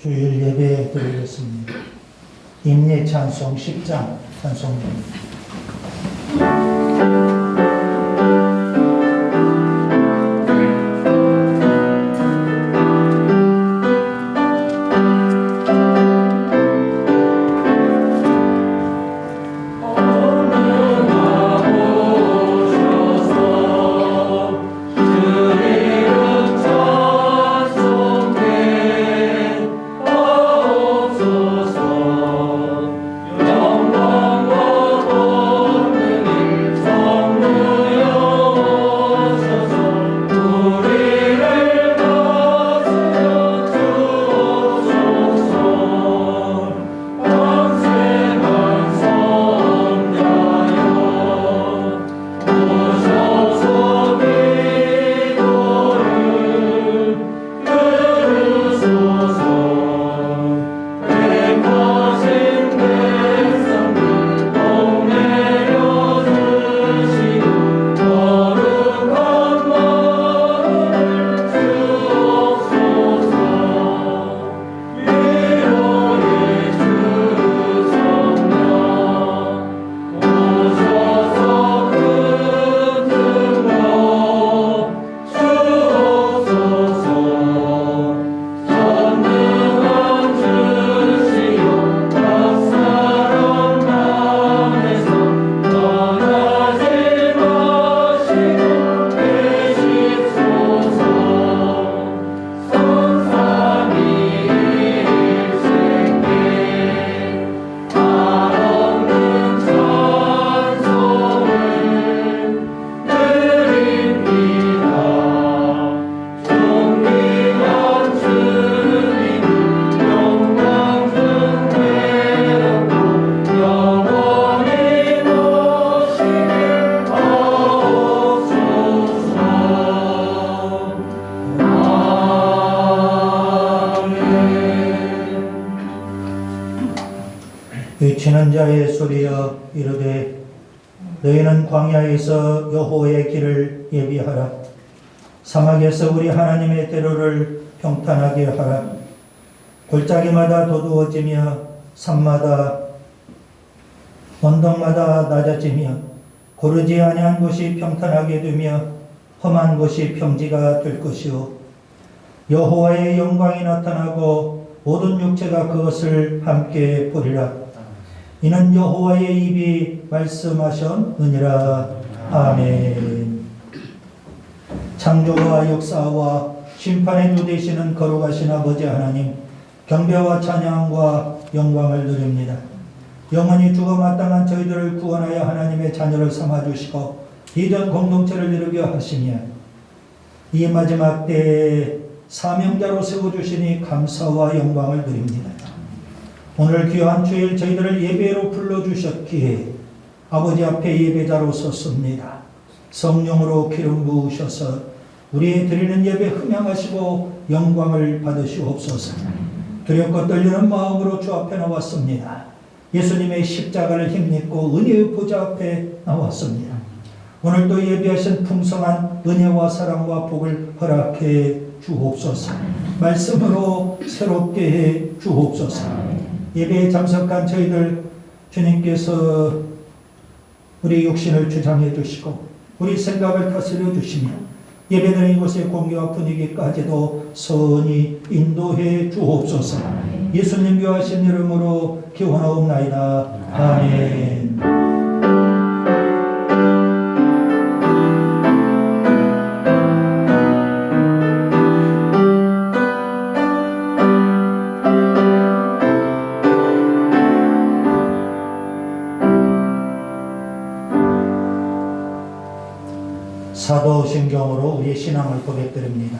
주일 예배 드리겠습니다. 임례 찬송 10장 찬송입니다. 외치는 자의 소리여 이르되 너희는 광야에서 여호와의 길을 예비하라. 사막에서 우리 하나님의 대로를 평탄하게 하라. 골짜기마다 도두어지며 산마다 언덕마다 낮아지며 고르지 아니한 곳이 평탄하게 되며 험한 곳이 평지가 될 것이요 여호와의 영광이 나타나고 모든 육체가 그것을 함께 보리라. 이는 여호와의 입이 말씀하셨느니라. 아멘. 창조와 역사와 심판의 주 되시는 거룩하신 아버지 하나님, 경배와 찬양과 영광을 드립니다. 영원히 죽어 마땅한 저희들을 구원하여 하나님의 자녀를 삼아주시고 이전 공동체를 이루게 하시며 이 마지막 때에 사명자로 세워주시니 감사와 영광을 드립니다. 오늘 귀한 주일 저희들을 예배로 불러주셨기에 아버지 앞에 예배자로 섰습니다. 성령으로 기름 부으셔서 우리의 드리는 예배 흠양하시고 영광을 받으시옵소서. 두렵고 떨리는 마음으로 주 앞에 나왔습니다. 예수님의 십자가를 힘입고 은혜의 보좌 앞에 나왔습니다. 오늘도 예배하신 풍성한 은혜와 사랑과 복을 허락해 주옵소서. 말씀으로 새롭게 해 주옵소서. 예배에 참석한 저희들 주님께서 우리 육신을 주장해 주시고 우리 생각을 다스려 주시며 예배드린 곳의 공교와 분위기까지도 선히 인도해 주옵소서. 예수님 귀하신 이름으로 기원하옵나이다. 아멘. 사도신경으로 우리의 신앙을 고백드립니다.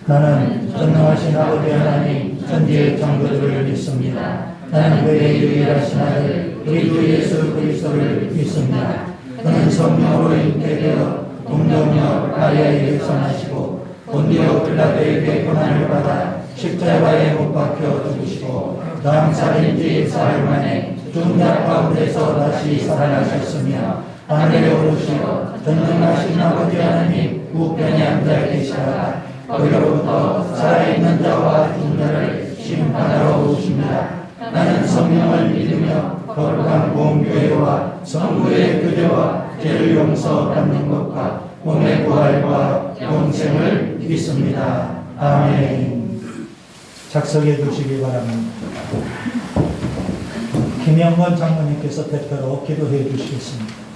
나는 전능하신 아버지 하나님 천지의 창조주를 믿습니다. 나는 그의 유일하신 아들 우리 주 예수 그리스도를 믿습니다. 그는 성령으로 잉태되어 동정녀 마리아에게서 나시고 본디오 빌라도에게 고난을 받아 십자가에 못 박혀 죽으시고 다음 살인지 사흘 만에 죽은 자 가운데서 다시 살아나셨으며 하늘에 오르시고 전능하신 아버지 하나님 우편에 앉아 계시다가 거기로부터 살아있는 자와 죽은 자를 심판하러 오십니다. 나는 성령을 믿으며 거룩한 보험교회와 성부의 교제와 죄를 용서받는 것과 몸의 부활과 영생을 믿습니다. 아멘. 작성해 주시기 바랍니다. 김영건 장로님께서 대표로 기도해 주시겠습니다.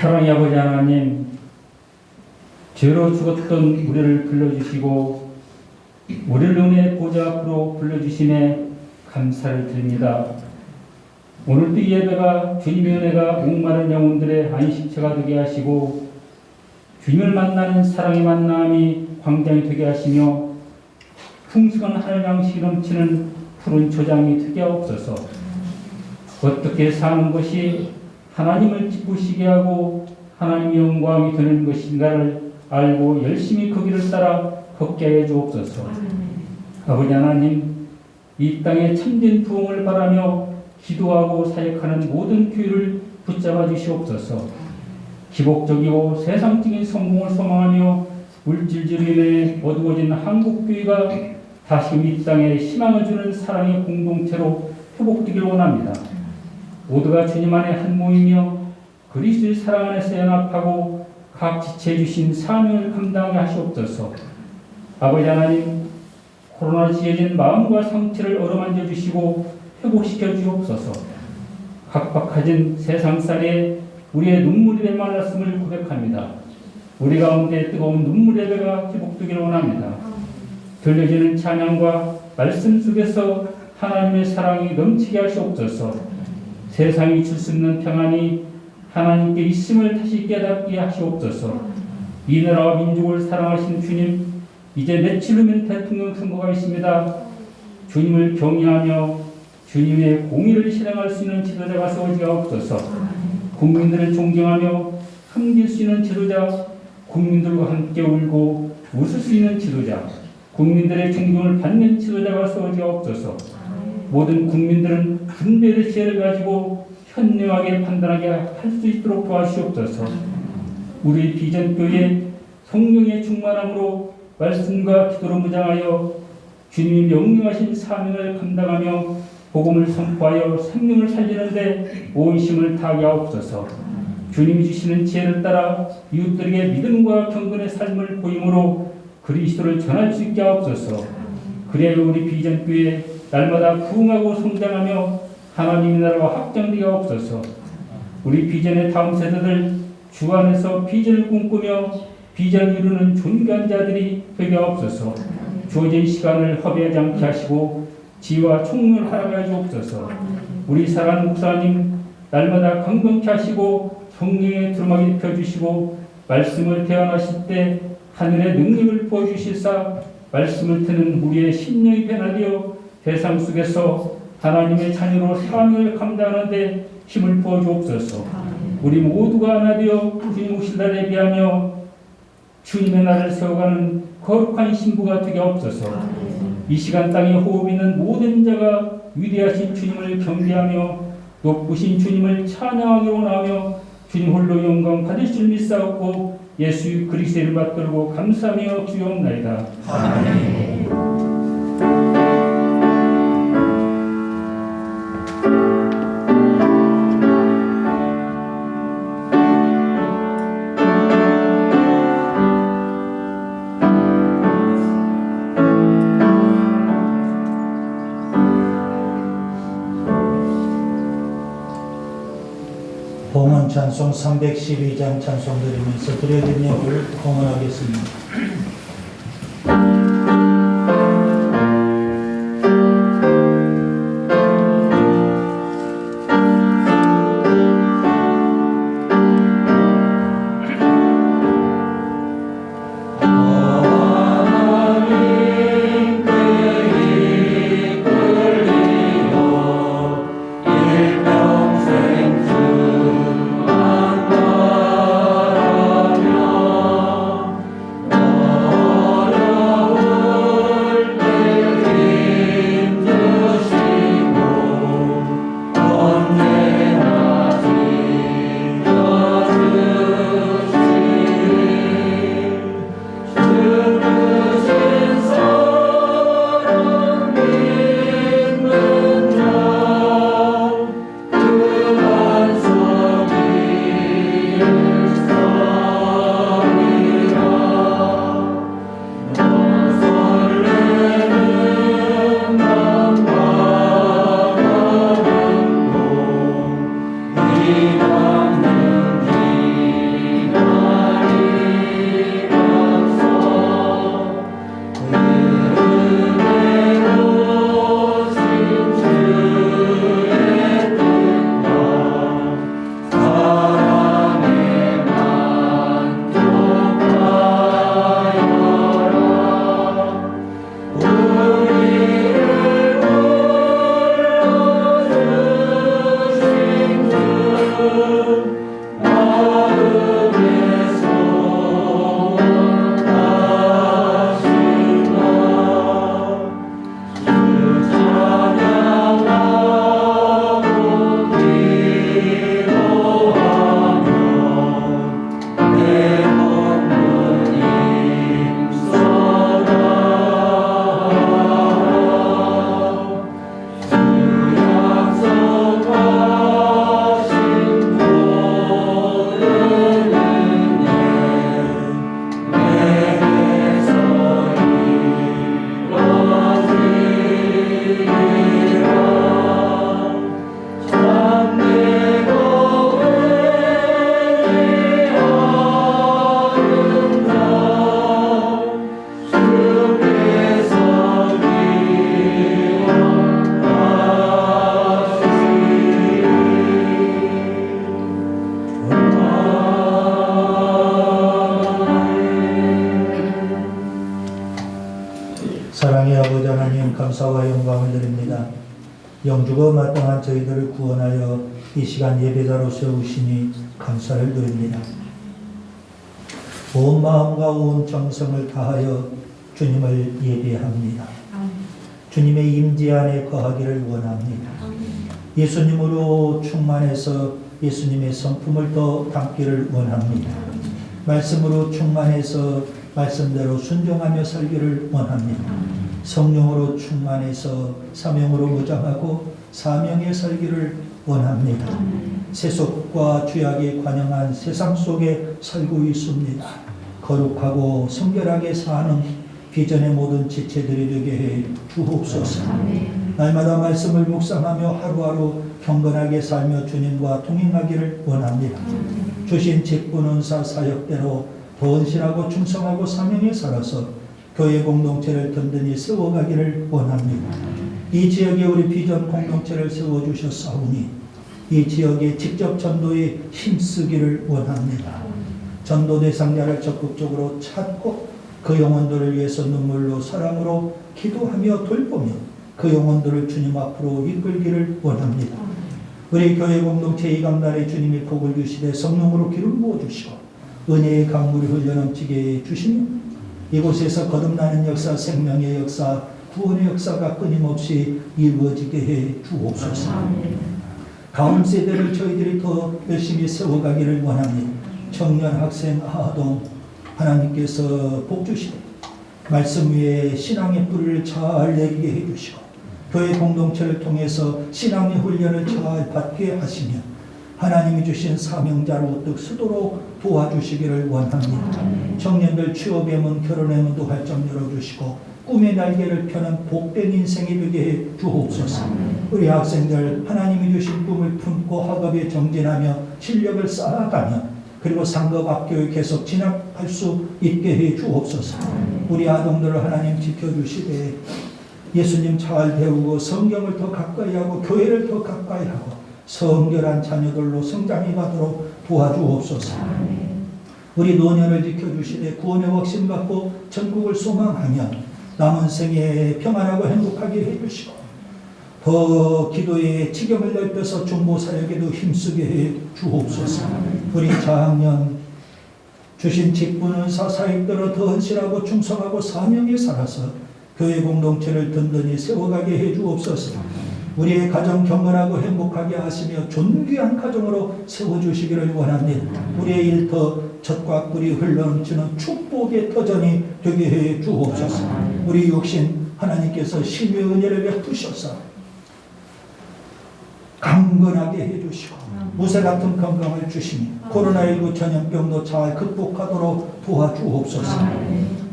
사랑의 아버지 하나님, 죄로 죽었던 우리를 불러주시고 우리를 은혜의 보좌 앞으로 불러주심에 감사를 드립니다. 오늘도 이 예배가 주님의 은혜가 목마른 영혼들의 안식처가 되게 하시고 주님을 만나는 사랑의 만남이 광장이 되게 하시며 풍성한 하늘 양식이 넘치는 푸른 초장이 되게 하옵소서. 어떻게 사는 것이 하나님을 기쁘시게 하고 하나님의 영광이 되는 것인가를 알고 열심히 그 길을 따라 걷게 해 주옵소서. 아버지 하나님, 이 땅에 참된 부흥을 바라며 기도하고 사역하는 모든 교회를 붙잡아 주시옵소서. 기복적이고 세상적인 성공을 소망하며 물질주의로 인해 어두워진 한국교회가 다시금 이 땅에 희망을 주는 사랑의 공동체로 회복되길 원합니다. 모두가 주님 안에 한 모이며 그리스도의 사랑 안에서 연합하고 각 지체해 주신 사명을 감당하게 하시옵소서. 아버지 하나님, 코로나로 지어진 마음과 상처를 어루만져 주시고 회복시켜 주옵소서. 각박해진 세상살에 우리의 눈물이 메말랐음을 고백합니다. 우리 가운데 뜨거운 눈물의 배가 회복되기를 원합니다. 들려지는 찬양과 말씀 속에서 하나님의 사랑이 넘치게 하시옵소서. 세상이 줄 수 있는 평안이 하나님께 있음을 다시 깨닫게 하시옵소서. 이 나라와 민족을 사랑하신 주님, 이제 며칠 후면 대통령 선거가 있습니다. 주님을 경외하며 주님의 공의를 실행할 수 있는 지도자가 세워지게 하옵소서. 국민들을 존경하며 섬길 수 있는 지도자, 국민들과 함께 울고 웃을 수 있는 지도자, 국민들의 존경을 받는 지도자가 세워지게 하옵소서. 모든 국민들은 분별의 지혜를 가지고 현명하게 판단하게 할 수 있도록 도와주시옵소서. 우리 비전교회 성령의 충만함으로 말씀과 기도로 무장하여 주님이 명령하신 사명을 감당하며 복음을 선포하여 생명을 살리는데 온 힘을 다하게 하옵소서. 주님이 주시는 지혜를 따라 이웃들에게 믿음과 경건의 삶을 보임으로 그리스도를 전할 수 있게 하옵소서. 그래야 우리 비전교회 날마다 부흥하고 성장하며 하나님의 나라가 확장되게 하옵소서. 우리 비전의 다음 세대들 주 안에서 비전을 꿈꾸며 비전을 이루는 존귀한 자들이 되게 하옵소서. 주어진 시간을 허비하지 않게 하시고 지혜와 총명을 허락하여 주옵소서. 우리 사랑하는 목사님 날마다 건강케 하시고 성령의 두루마기 입혀주시고 말씀을 대언하실 때 하늘의 능력을 부어주시사 말씀을 듣는 우리의 심령이 변화되어 세상 속에서 하나님의 자녀로 사명을 감당하는데 힘을 부어주옵소서. 우리 모두가 하나 되어 주님 오실 날에 비하며 주님의 날을 세워가는 거룩한 신부가 되게 하옵소서. 이 시간 땅에 호흡 있는 모든 자가 위대하신 주님을 경배하며 높으신 주님을 찬양하기 원하며 주님 홀로 영광 받을 줄 믿사옵고 예수 그리스도를 받들고 감사하며 기도옵나이다. 아멘. 봉헌 찬송 312장 찬송 드리면서 드려진 예물을 봉헌하겠습니다. Oh 사랑의 아버지 하나님, 감사와 영광을 드립니다. 영주가 마땅한 저희들을 구원하여 이 시간 예배자로 세우시니 감사를 드립니다. 온 마음과 온 정성을 다하여 주님을 예배합니다. 주님의 임재 안에 거하기를 원합니다. 예수님으로 충만해서 예수님의 성품을 더 담기를 원합니다. 말씀으로 충만해서 말씀대로 순종하며 살기를 원합니다. 성령으로 충만해서 사명으로 무장하고 사명에 살기를 원합니다. 세속과 죄악에 관영한 세상 속에 살고 있습니다. 거룩하고 성결하게 사는 비전의 모든 지체들이 되게 해 주옵소서. 날마다 말씀을 묵상하며 하루하루 경건하게 살며 주님과 동행하기를 원합니다. 주신 직분 은사 사역대로 헌신하고 충성하고 사명에 살아서 교회 공동체를 든든히 세워가기를 원합니다. 이 지역에 우리 비전 공동체를 세워주셨사오니 이 지역에 직접 전도에 힘쓰기를 원합니다. 전도 대상자를 적극적으로 찾고 그 영혼들을 위해서 눈물로 사랑으로 기도하며 돌보며 그 영혼들을 주님 앞으로 이끌기를 원합니다. 우리 교회 공동체 이 강단에 주님이 복을 주시되 성령으로 기름 부어주시고 은혜의 강물이 흘러넘치게 해주시며 이곳에서 거듭나는 역사, 생명의 역사, 구원의 역사가 끊임없이 이루어지게 해 주옵소서. 다음 세대를 저희들이 더 열심히 세워가기를 원합니다. 청년, 학생, 아동 하나님께서 복 주시되 말씀 위에 신앙의 뿌리를 잘 내리게 해주시고 교회 공동체를 통해서 신앙의 훈련을 잘 받게 하시며 하나님이 주신 사명자로 우뚝 서도록 도와주시기를 원합니다. 청년들 취업의 문, 결혼의 문도 활짝 열어주시고 꿈의 날개를 펴는 복된 인생이 되게 해 주옵소서. 우리 학생들 하나님이 주신 꿈을 품고 학업에 정진하며 실력을 쌓아가며 그리고 상급 학교에 계속 진학할 수 있게 해 주옵소서. 우리 아동들을 하나님 지켜주시되 예수님 잘 배우고 성경을 더 가까이 하고 교회를 더 가까이 하고 성결한 자녀들로 성장해 가도록 도와주옵소서. 우리 노년을 지켜주시되 구원의 확신 받고 전국을 소망하며 남은 생에 평안하고 행복하게 해주시고 더 기도의 지경을 넓혀서 중보 사역에도 힘쓰게 해 주옵소서. 우리 자학년 주신 직분은 사사역대로 더 헌신하고 충성하고 사명에 살아서 교회 공동체를 든든히 세워가게 해 주옵소서. 우리의 가정 경건하고 행복하게 하시며 존귀한 가정으로 세워주시기를 원합니다. 우리의 일터 젖과 꿀이 흘러넘치는 축복의 터전이 되게 해 주옵소서. 우리 육신 하나님께서 심의 은혜를 베푸셔서 강건하게 해주시고 무쇠 같은 건강을 주시니 코로나19 전염병도 잘 극복하도록 도와주옵소서.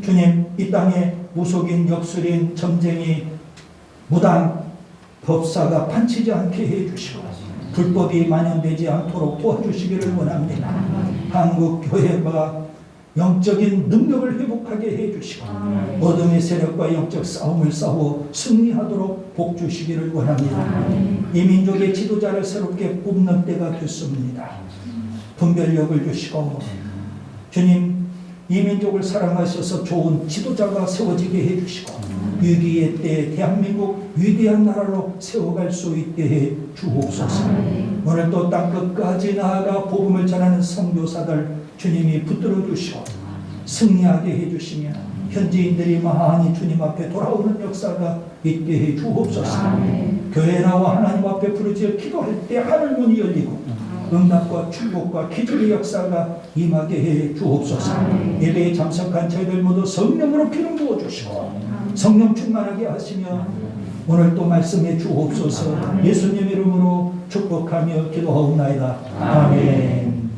주님, 이 땅에 무속인, 역술인, 점쟁이, 무당, 법사가 판치지 않게 해주시고 불법이 만연되지 않도록 도와주시기를 원합니다. 한국 교회가 영적인 능력을 회복하게 해주시고 어둠의 세력과 영적 싸움을 싸워 승리하도록 복주시기를 원합니다. 이 민족의 지도자를 새롭게 뽑는 때가 됐습니다. 분별력을 주시고 주님, 이 민족을 사랑하셔서 좋은 지도자가 세워지게 해주시고 위기의 때 대한민국 위대한 나라로 세워갈 수 있게 해 주옵소서. 오늘도 땅끝까지 나아가 복음을 전하는 선교사들 주님이 붙들어 주시고 승리하게 해주시며 현지인들이 많이 주님 앞에 돌아오는 역사가 있게 해 주옵소서. 교회 나와 하나님 앞에 부르짖어 기도할 때 하늘 문이 열리고 응답과 축복과 기적의 역사가 임하게 해 주옵소서. 예배에 참석한 저희들 모두 성령으로 기름 부어 주시고 성령 충만하게 하시며 오늘 또 말씀해 주옵소서. 예수님 이름으로 축복하며 기도하옵나이다. 아멘.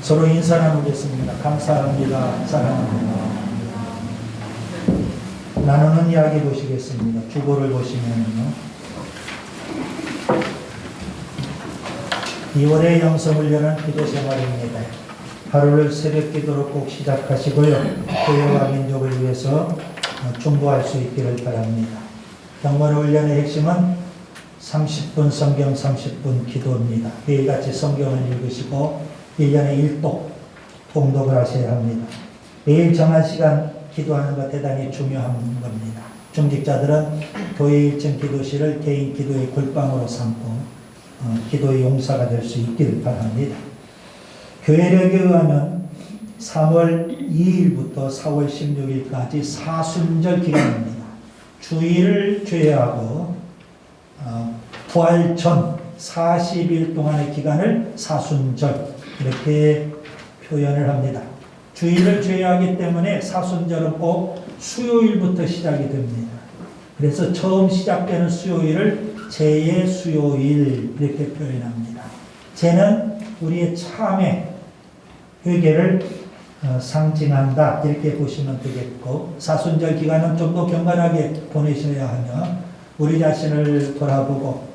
서로 인사 나누겠습니다. 감사합니다. 사랑합니다. 나누는 이야기 보시겠습니다. 주보를 보시면요. 2월의 영성훈련은 기도 생활입니다. 하루를 새벽 기도로 꼭 시작하시고요. 교회와 민족을 위해서 중보할 수 있기를 바랍니다. 경건 훈련의 핵심은 30분 성경 30분 기도입니다. 매일같이 성경을 읽으시고 1년에 1독 통독을 하셔야 합니다. 매일 정한 시간 기도하는 것 대단히 중요한 겁니다. 중직자들은 교회 1층 기도실을 개인 기도의 골방으로 삼고 기도의 용사가 될 수 있기를 바랍니다. 교회력에 의하면 3월 2일부터 4월 16일까지 사순절 기간입니다. 주일을 제외하고 부활 전 40일 동안의 기간을 사순절 이렇게 표현을 합니다. 주일을 제외하기 때문에 사순절은 꼭 수요일부터 시작이 됩니다. 그래서 처음 시작되는 수요일을 제의 수요일 이렇게 표현합니다. 제는 우리의 참회, 회개를 상징한다 이렇게 보시면 되겠고, 사순절 기간은 좀 더 경건하게 보내셔야 하며 우리 자신을 돌아보고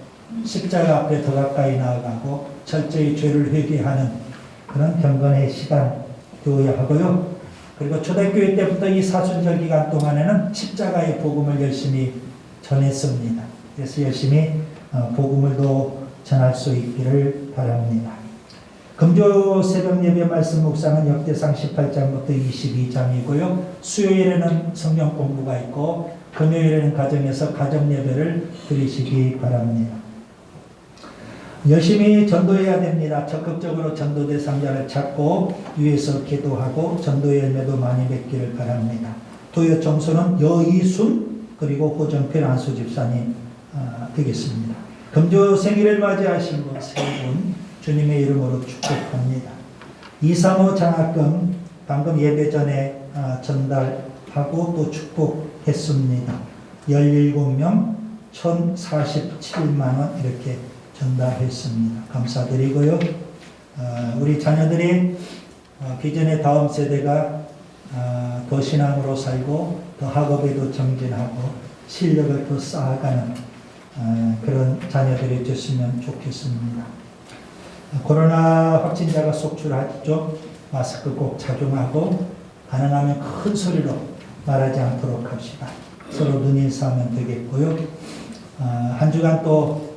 십자가 앞에 더 가까이 나아가고 철저히 죄를 회개하는 그런 경건의 시간 되어야 하고요. 그리고 초대교회 때부터 이 사순절 기간 동안에는 십자가의 복음을 열심히 전했습니다. 그래서 열심히 복음을 더 전할 수 있기를 바랍니다. 금조 새벽 예배 말씀 묵상은 역대상 18장부터 22장이고요. 수요일에는 성경 공부가 있고 금요일에는 가정에서 가정 예배를 드리시기 바랍니다. 열심히 전도해야 됩니다. 적극적으로 전도 대상자를 찾고 위에서 기도하고 전도의 열매도 많이 맺기를 바랍니다. 도요 청소는 여이순 그리고 호정필 안수 집사님 되겠습니다. 금조 생일을 맞이하신 분 세 분 주님의 이름으로 축복합니다. 235 장학금 방금 예배 전에 전달하고 또 축복했습니다. 17명 1,047만 원 이렇게 전달했습니다. 감사드리고요. 우리 자녀들이 비전의 다음 세대가 더 신앙으로 살고 더 학업에도 정진하고 실력을 더 쌓아가는 그런 자녀들이 됐으면 좋겠습니다. 코로나 확진자가 속출하죠. 마스크 꼭 착용하고 가능하면 큰 소리로 말하지 않도록 합시다. 서로 눈인사하면 되겠고요. 한 주간 또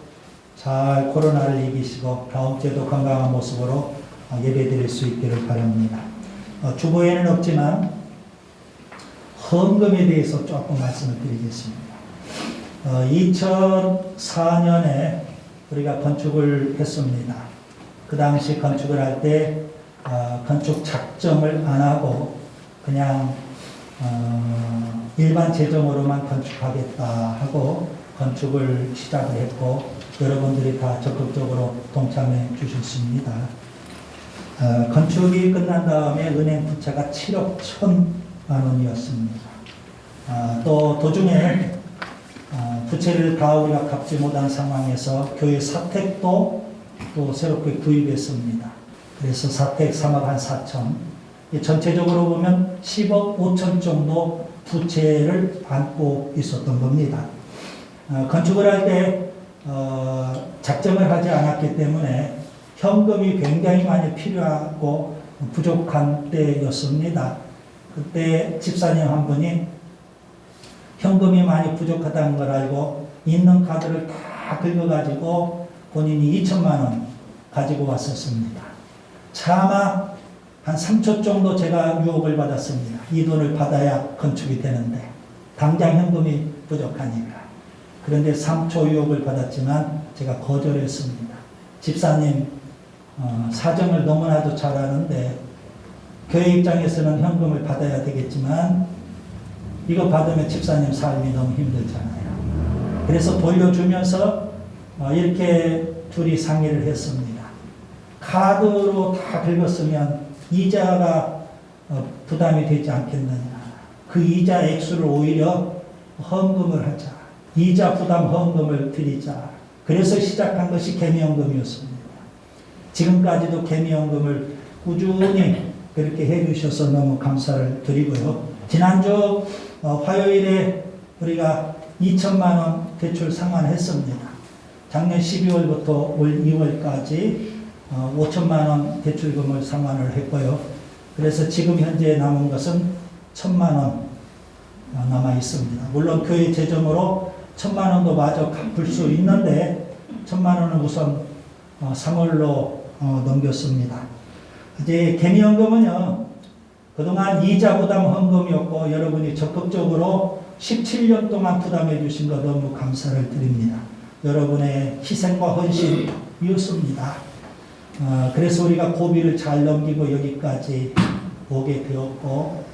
잘 코로나를 이기시고 다음 주에도 건강한 모습으로 예배드릴 수 있기를 바랍니다. 주보에는 없지만 헌금에 대해서 조금 말씀을 드리겠습니다. 2004년에 우리가 건축을 했습니다. 그 당시 건축을 할 때 건축 작정을 안 하고 그냥 일반 재정으로만 건축하겠다 하고 건축을 시작을 했고 여러분들이 다 적극적으로 동참해 주셨습니다. 건축이 끝난 다음에 은행 부채가 7억 1,000만 원이었습니다. 또 도중에 부채를 다 우리가 갚지 못한 상황에서 교회 사택도 또 새롭게 구입했습니다. 그래서 사택 3억 한 4천, 전체적으로 보면 10억 5천 정도 부채를 안고 있었던 겁니다. 건축을 할 때 작정을 하지 않았기 때문에 현금이 굉장히 많이 필요하고 부족한 때였습니다. 그때 집사님 한 분이 현금이 많이 부족하다는 걸 알고 있는 카드를 다 긁어가지고 본인이 2천만 원 가지고 왔었습니다. 차마 한 3초 정도 제가 유혹을 받았습니다. 이 돈을 받아야 건축이 되는데 당장 현금이 부족하니까. 그런데 3초 유혹을 받았지만 제가 거절했습니다. 집사님 사정을 너무나도 잘 아는데 교회 입장에서는 현금을 받아야 되겠지만 이거 받으면 집사님 삶이 너무 힘들잖아요. 그래서 돌려주면서 이렇게 둘이 상의를 했습니다. 카드로 다 긁었으면 이자가 부담이 되지 않겠느냐. 그 이자 액수를 오히려 헌금을 하자. 이자 부담 헌금을 드리자. 그래서 시작한 것이 개미헌금이었습니다. 지금까지도 개미헌금을 꾸준히 그렇게 해주셔서 너무 감사를 드리고요. 지난주 화요일에 우리가 2천만 원 대출 상환했습니다. 작년 12월부터 올 2월까지 5천만 원 대출금을 상환을 했고요. 그래서 지금 현재 남은 것은 1,000만 원 남아 있습니다. 물론 교회 재정으로 1,000만 원도 마저 갚을 수 있는데 1,000만 원은 우선 3월로 넘겼습니다. 이제 개미연금은요, 그동안 이자 부담 헌금이었고 여러분이 적극적으로 17년 동안 부담해 주신 것 너무 감사를 드립니다. 여러분의 희생과 헌신이었습니다. 그래서 우리가 고비를 잘 넘기고 여기까지 오게 되었고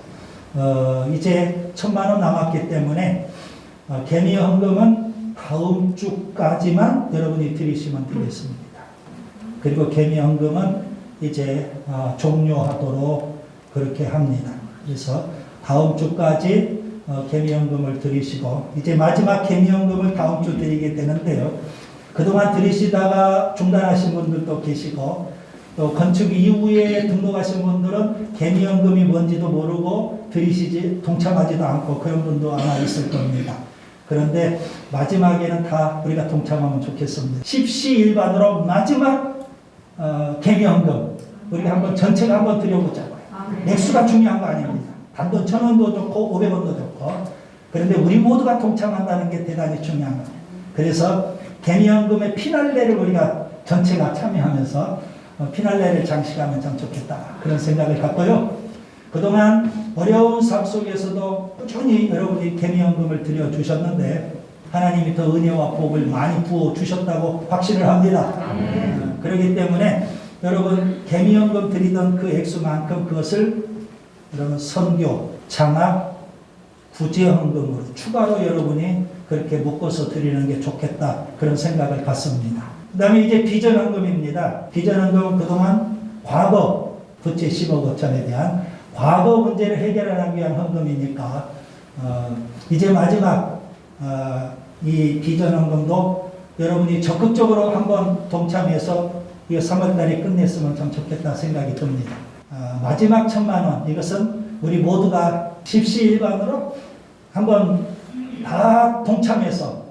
이제 1,000만 원 남았기 때문에 개미 헌금은 다음 주까지만 여러분이 드리시면 되겠습니다. 그리고 개미 헌금은 이제 종료하도록 그렇게 합니다. 그래서 다음 주까지 개미연금을 드리시고 이제 마지막 개미연금을 다음 주 드리게 되는데요. 그동안 드리시다가 중단하신 분들도 계시고 또 건축 이후에 등록하신 분들은 개미연금이 뭔지도 모르고 동참하지도 않고 그런 분도 아마 있을 겁니다. 그런데 마지막에는 다 우리가 동참하면 좋겠습니다. 십시일반으로 마지막 개미연금 우리가 한번 전체가 한번 드려보자고요. 액수가 중요한 거 아닙니다. 단돈 1,000원도 좋고 500원도 좋고 그런데 우리 모두가 동참한다는 게 대단히 중요한 겁니다. 그래서 개미연금의 피날레를 우리가 전체가 참여하면서 피날레를 장식하면 참 좋겠다 그런 생각을 갖고요. 그동안 어려운 삶 속에서도 꾸준히 여러분이 개미연금을 드려주셨는데 하나님이 더 은혜와 복을 많이 부어주셨다고 확신을 합니다. 그렇기 때문에 여러분 개미연금 드리던 그 액수만큼 그것을 여러분 선교, 장학, 구제헌금으로 추가로 여러분이 그렇게 묶어서 드리는 게 좋겠다 그런 생각을 갖습니다. 그 다음에 이제 비전헌금입니다. 비전헌금은 그동안 과거 부채 10억 5천에 대한 과거 문제를 해결하기 위한 헌금이니까 이제 마지막 이 비전헌금도 여러분이 적극적으로 한번 동참해서 이거 3월달에 끝냈으면 참 좋겠다 생각이 듭니다. 마지막 1,000만 원 이것은 우리 모두가 십시일반으로 한번 다 동참해서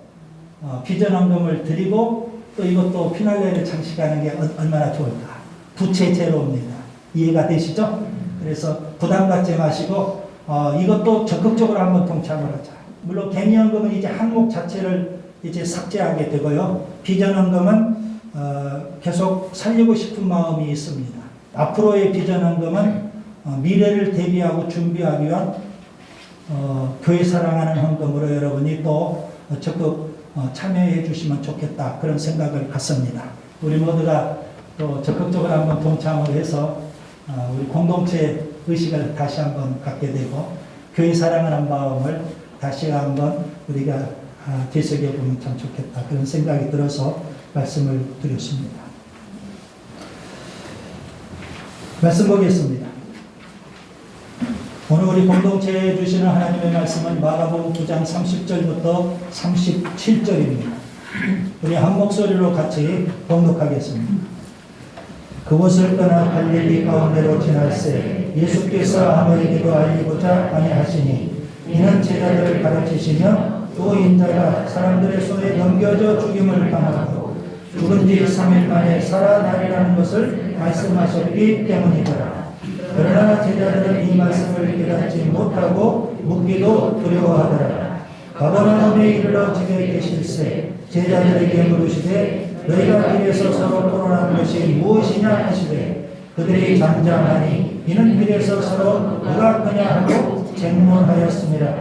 비전헌금을 드리고 또 이것도 피날레를 장식하는 게 얼마나 좋을까. 부채 제로입니다. 이해가 되시죠? 그래서 부담 갖지 마시고 이것도 적극적으로 한번 동참을 하자. 물론 개미헌금은 이제 항목 자체를 이제 삭제하게 되고요. 비전헌금은 계속 살리고 싶은 마음이 있습니다. 앞으로의 비전헌금은 미래를 대비하고 준비하기 위한 교회 사랑하는 헌금으로 여러분이 또 적극 참여해 주시면 좋겠다 그런 생각을 갖습니다. 우리 모두가 또 적극적으로 한번 동참을 해서 우리 공동체 의식을 다시 한번 갖게 되고 교회 사랑하는 마음을 다시 한번 우리가 되새겨보면 참 좋겠다 그런 생각이 들어서 말씀을 드렸습니다. 말씀 보겠습니다. 오늘 우리 공동체에 주시는 하나님의 말씀은 마가복음 9장 30절부터 37절입니다. 우리 한 목소리로 같이 봉독하겠습니다. 그곳을 떠나 갈릴리 가운데로 지날새 예수께서 아무에게도 알리고자 아니하시니 이는 제자들을 가르치시며 또 인자가 사람들의 손에 넘겨져 죽임을 당하고 죽은 지 3일 만에 살아나리라는 것을 말씀하셨기 때문이더라. 그러나 제자들은 이 말씀을 깨닫지 못하고 묻기도 두려워하더라. 가버나움에 이르러 집에 계실새 제자들에게 물으시되 너희가 길에서 서로 토론한 것이 무엇이냐 하시되 그들이 잠잠하니 이는 길에서 서로 누가 크냐 하고 쟁론하였습니다.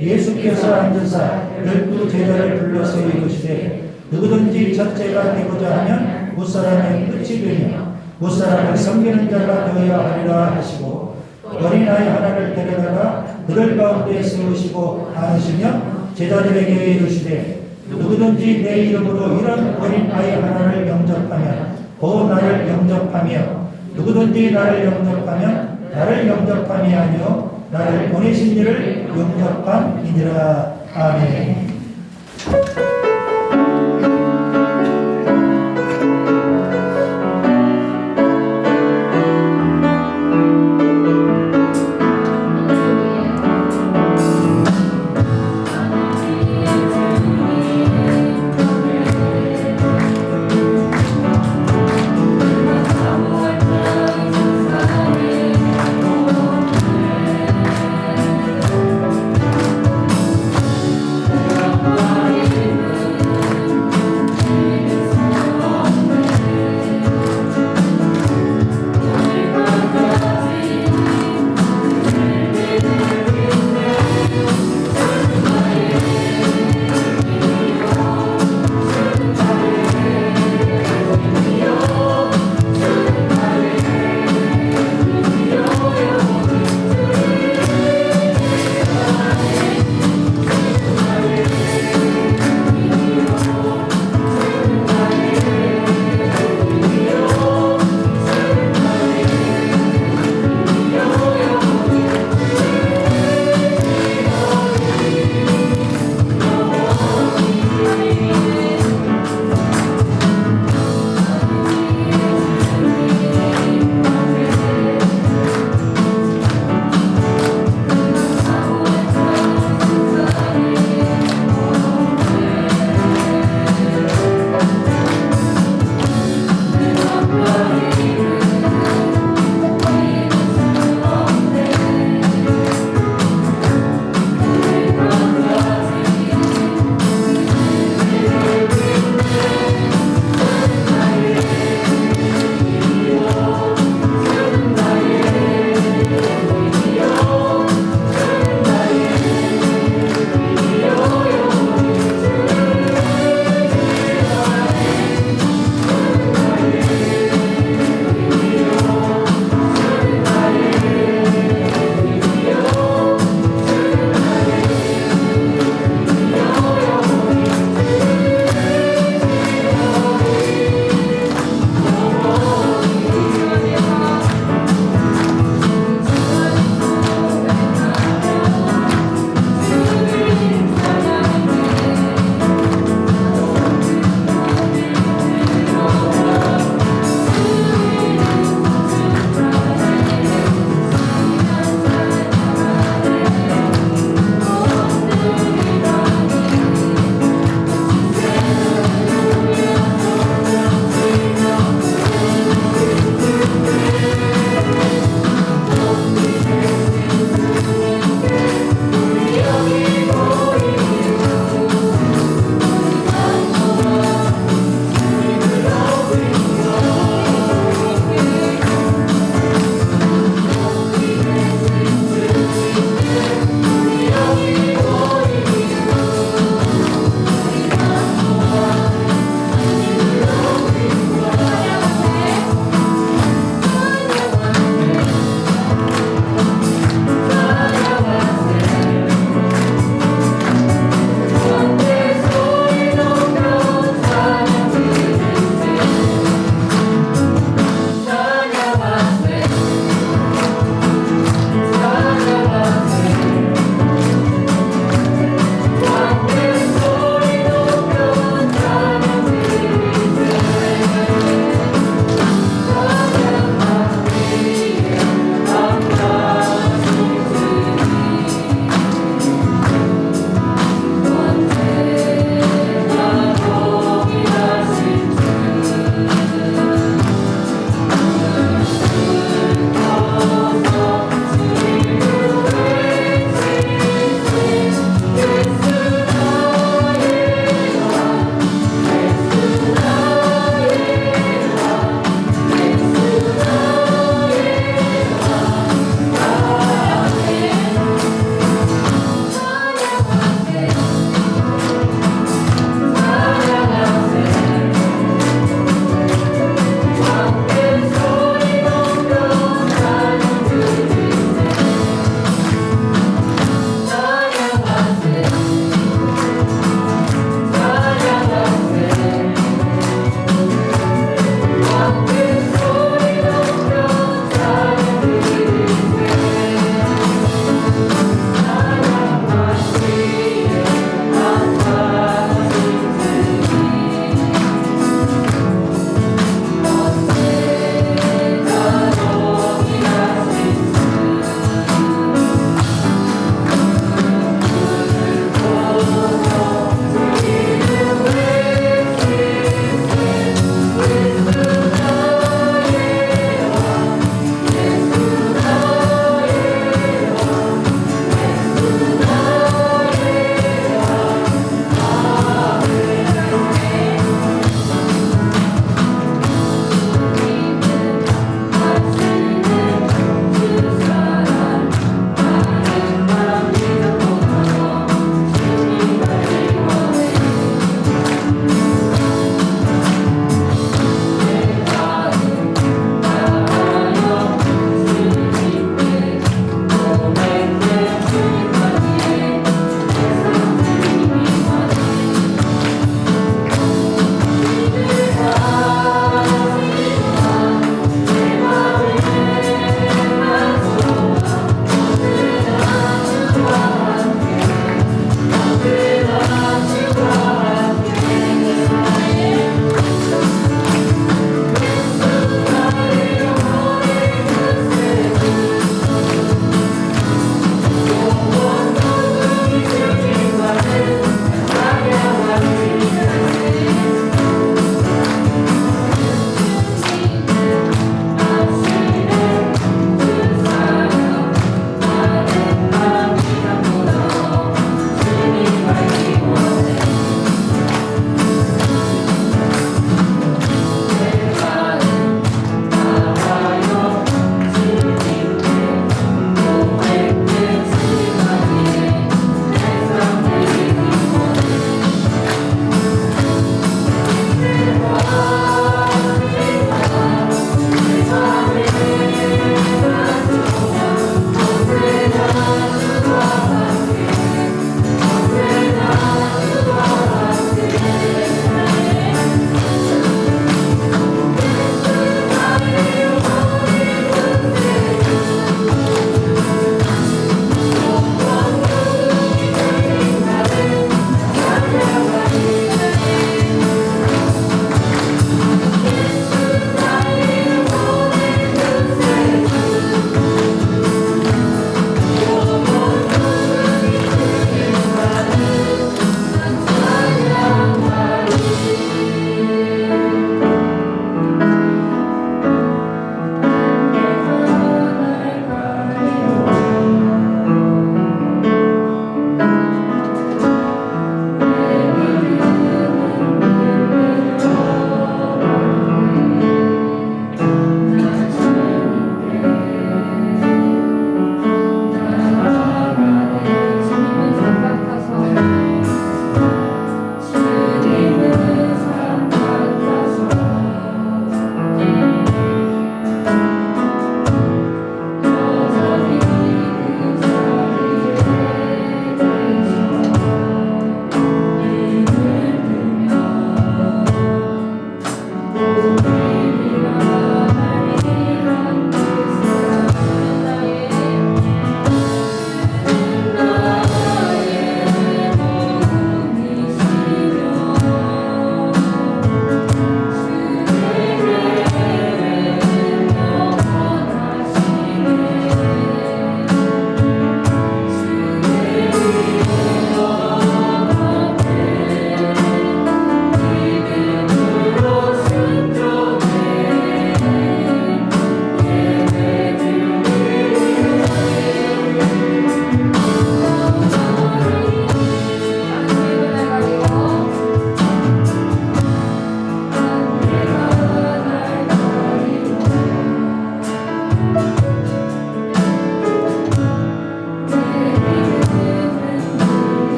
예수께서 앉으사 12 제자를 불러서 이르시되 누구든지 첫째가 되고자 하면 무사람의 끝이 되며 무사람을 섬기는 자가 되어야 하리라 하시고 어린아이 하나를 데려다가 그들 가운데 세우시고 안으시며 제자들에게 이르시되 누구든지 내 이름으로 이런 어린아이 하나를 영접하면 곧 나를 영접하며 누구든지 나를 영접하면 나를 영접함이 아니요 나를 보내신 이를 영접함이니라. 아멘.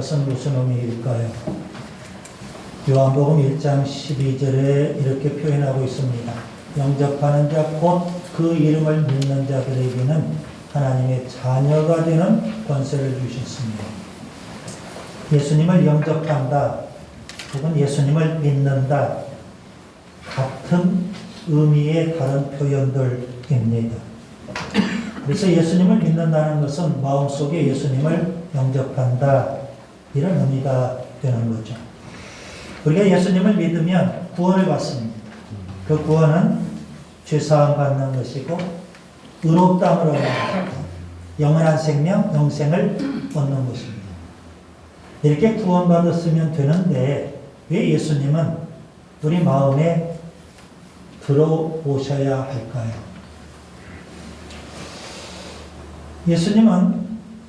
것은 무슨 의미일까요? 요한복음 1장 12절에 이렇게 표현하고 있습니다. 영접하는 자 곧 그 이름을 믿는 자들에게는 하나님의 자녀가 되는 권세를 주셨습니다. 예수님을 영접한다 혹은 예수님을 믿는다 같은 의미의 다른 표현들입니다. 그래서 예수님을 믿는다는 것은 마음속에 예수님을 영접한다 이런 의미가 되는 거죠. 우리가 예수님을 믿으면 구원을 받습니다. 그 구원은 죄사함 받는 것이고 의롭다함을 얻는 것이고 영원한 생명, 영생을 얻는 것입니다. 이렇게 구원받았으면 되는데 왜 예수님은 우리 마음에 들어오셔야 할까요? 예수님은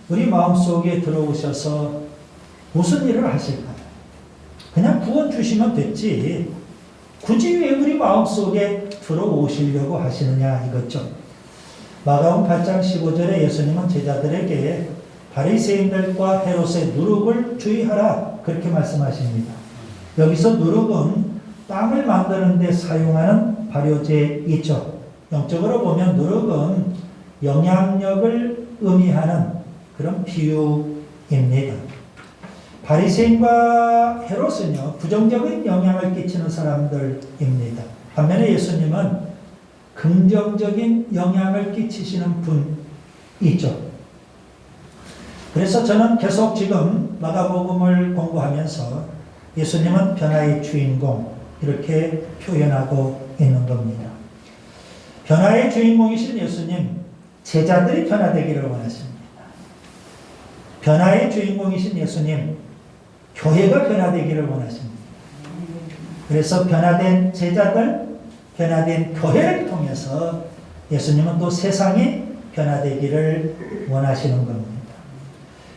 우리 마음속에 들어오셔서 무슨 일을 하실까요? 그냥 구원 주시면 됐지. 굳이 왜 우리 마음속에 들어오시려고 하시느냐 이거죠. 마가복음 8장 15절에 예수님은 제자들에게 바리새인들과 헤롯의 누룩을 주의하라 그렇게 말씀하십니다. 여기서 누룩은 빵을 만드는 데 사용하는 발효제이죠. 영적으로 보면 누룩은 영향력을 의미하는 그런 비유입니다. 바리새인과 헤롯은요 부정적인 영향을 끼치는 사람들입니다. 반면에 예수님은 긍정적인 영향을 끼치시는 분이죠. 그래서 저는 계속 지금 마가복음을 공부하면서 예수님은 변화의 주인공 이렇게 표현하고 있는 겁니다. 변화의 주인공이신 예수님, 제자들이 변화되기를 원하십니다. 변화의 주인공이신 예수님, 교회가 변화되기를 원하십니다. 그래서 변화된 제자들, 변화된 교회를 통해서 예수님은 또 세상이 변화되기를 원하시는 겁니다.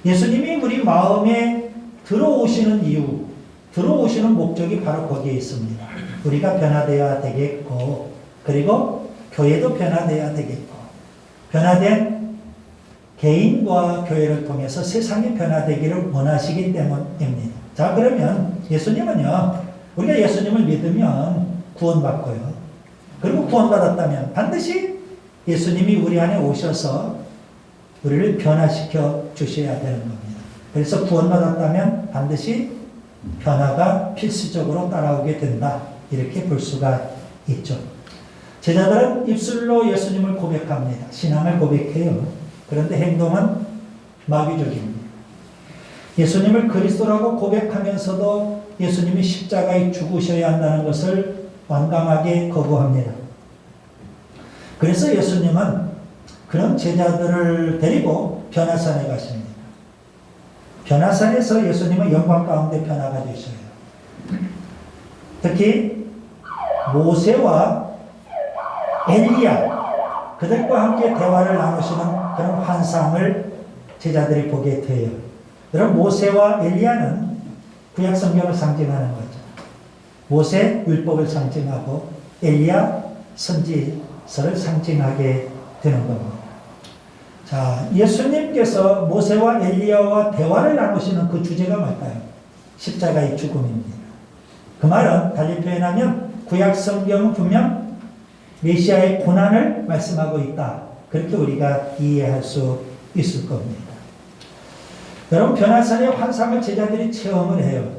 예수님이 우리 마음에 들어오시는 이유, 들어오시는 목적이 바로 거기에 있습니다. 우리가 변화되어야 되겠고, 그리고 교회도 변화되어야 되겠고, 변화된 개인과 교회를 통해서 세상이 변화되기를 원하시기 때문입니다. 자, 그러면 예수님은요, 우리가 예수님을 믿으면 구원받고요. 그리고 구원받았다면 반드시 예수님이 우리 안에 오셔서 우리를 변화시켜 주셔야 되는 겁니다. 그래서 구원받았다면 반드시 변화가 필수적으로 따라오게 된다. 이렇게 볼 수가 있죠. 제자들은 입술로 예수님을 고백합니다. 신앙을 고백해요. 그런데 행동은 마귀적입니다. 예수님을 그리스도라고 고백하면서도 예수님이 십자가에 죽으셔야 한다는 것을 완강하게 거부합니다. 그래서 예수님은 그런 제자들을 데리고 변화산에 가십니다. 변화산에서 예수님은 영광 가운데 변화가 되셔요. 특히 모세와 엘리야 그들과 함께 대화를 나누시는 그런 환상을 제자들이 보게 돼요. 여러분, 모세와 엘리야는 구약 성경을 상징하는 거죠. 모세 율법을 상징하고 엘리야 선지서를 상징하게 되는 겁니다. 자, 예수님께서 모세와 엘리야와 대화를 나누시는 그 주제가 뭘까요? 십자가의 죽음입니다. 그 말은 달리 표현하면 구약 성경은 분명 메시아의 고난을 말씀하고 있다. 그렇게 우리가 이해할 수 있을 겁니다. 여러분, 변화산의 환상을 제자들이 체험을 해요.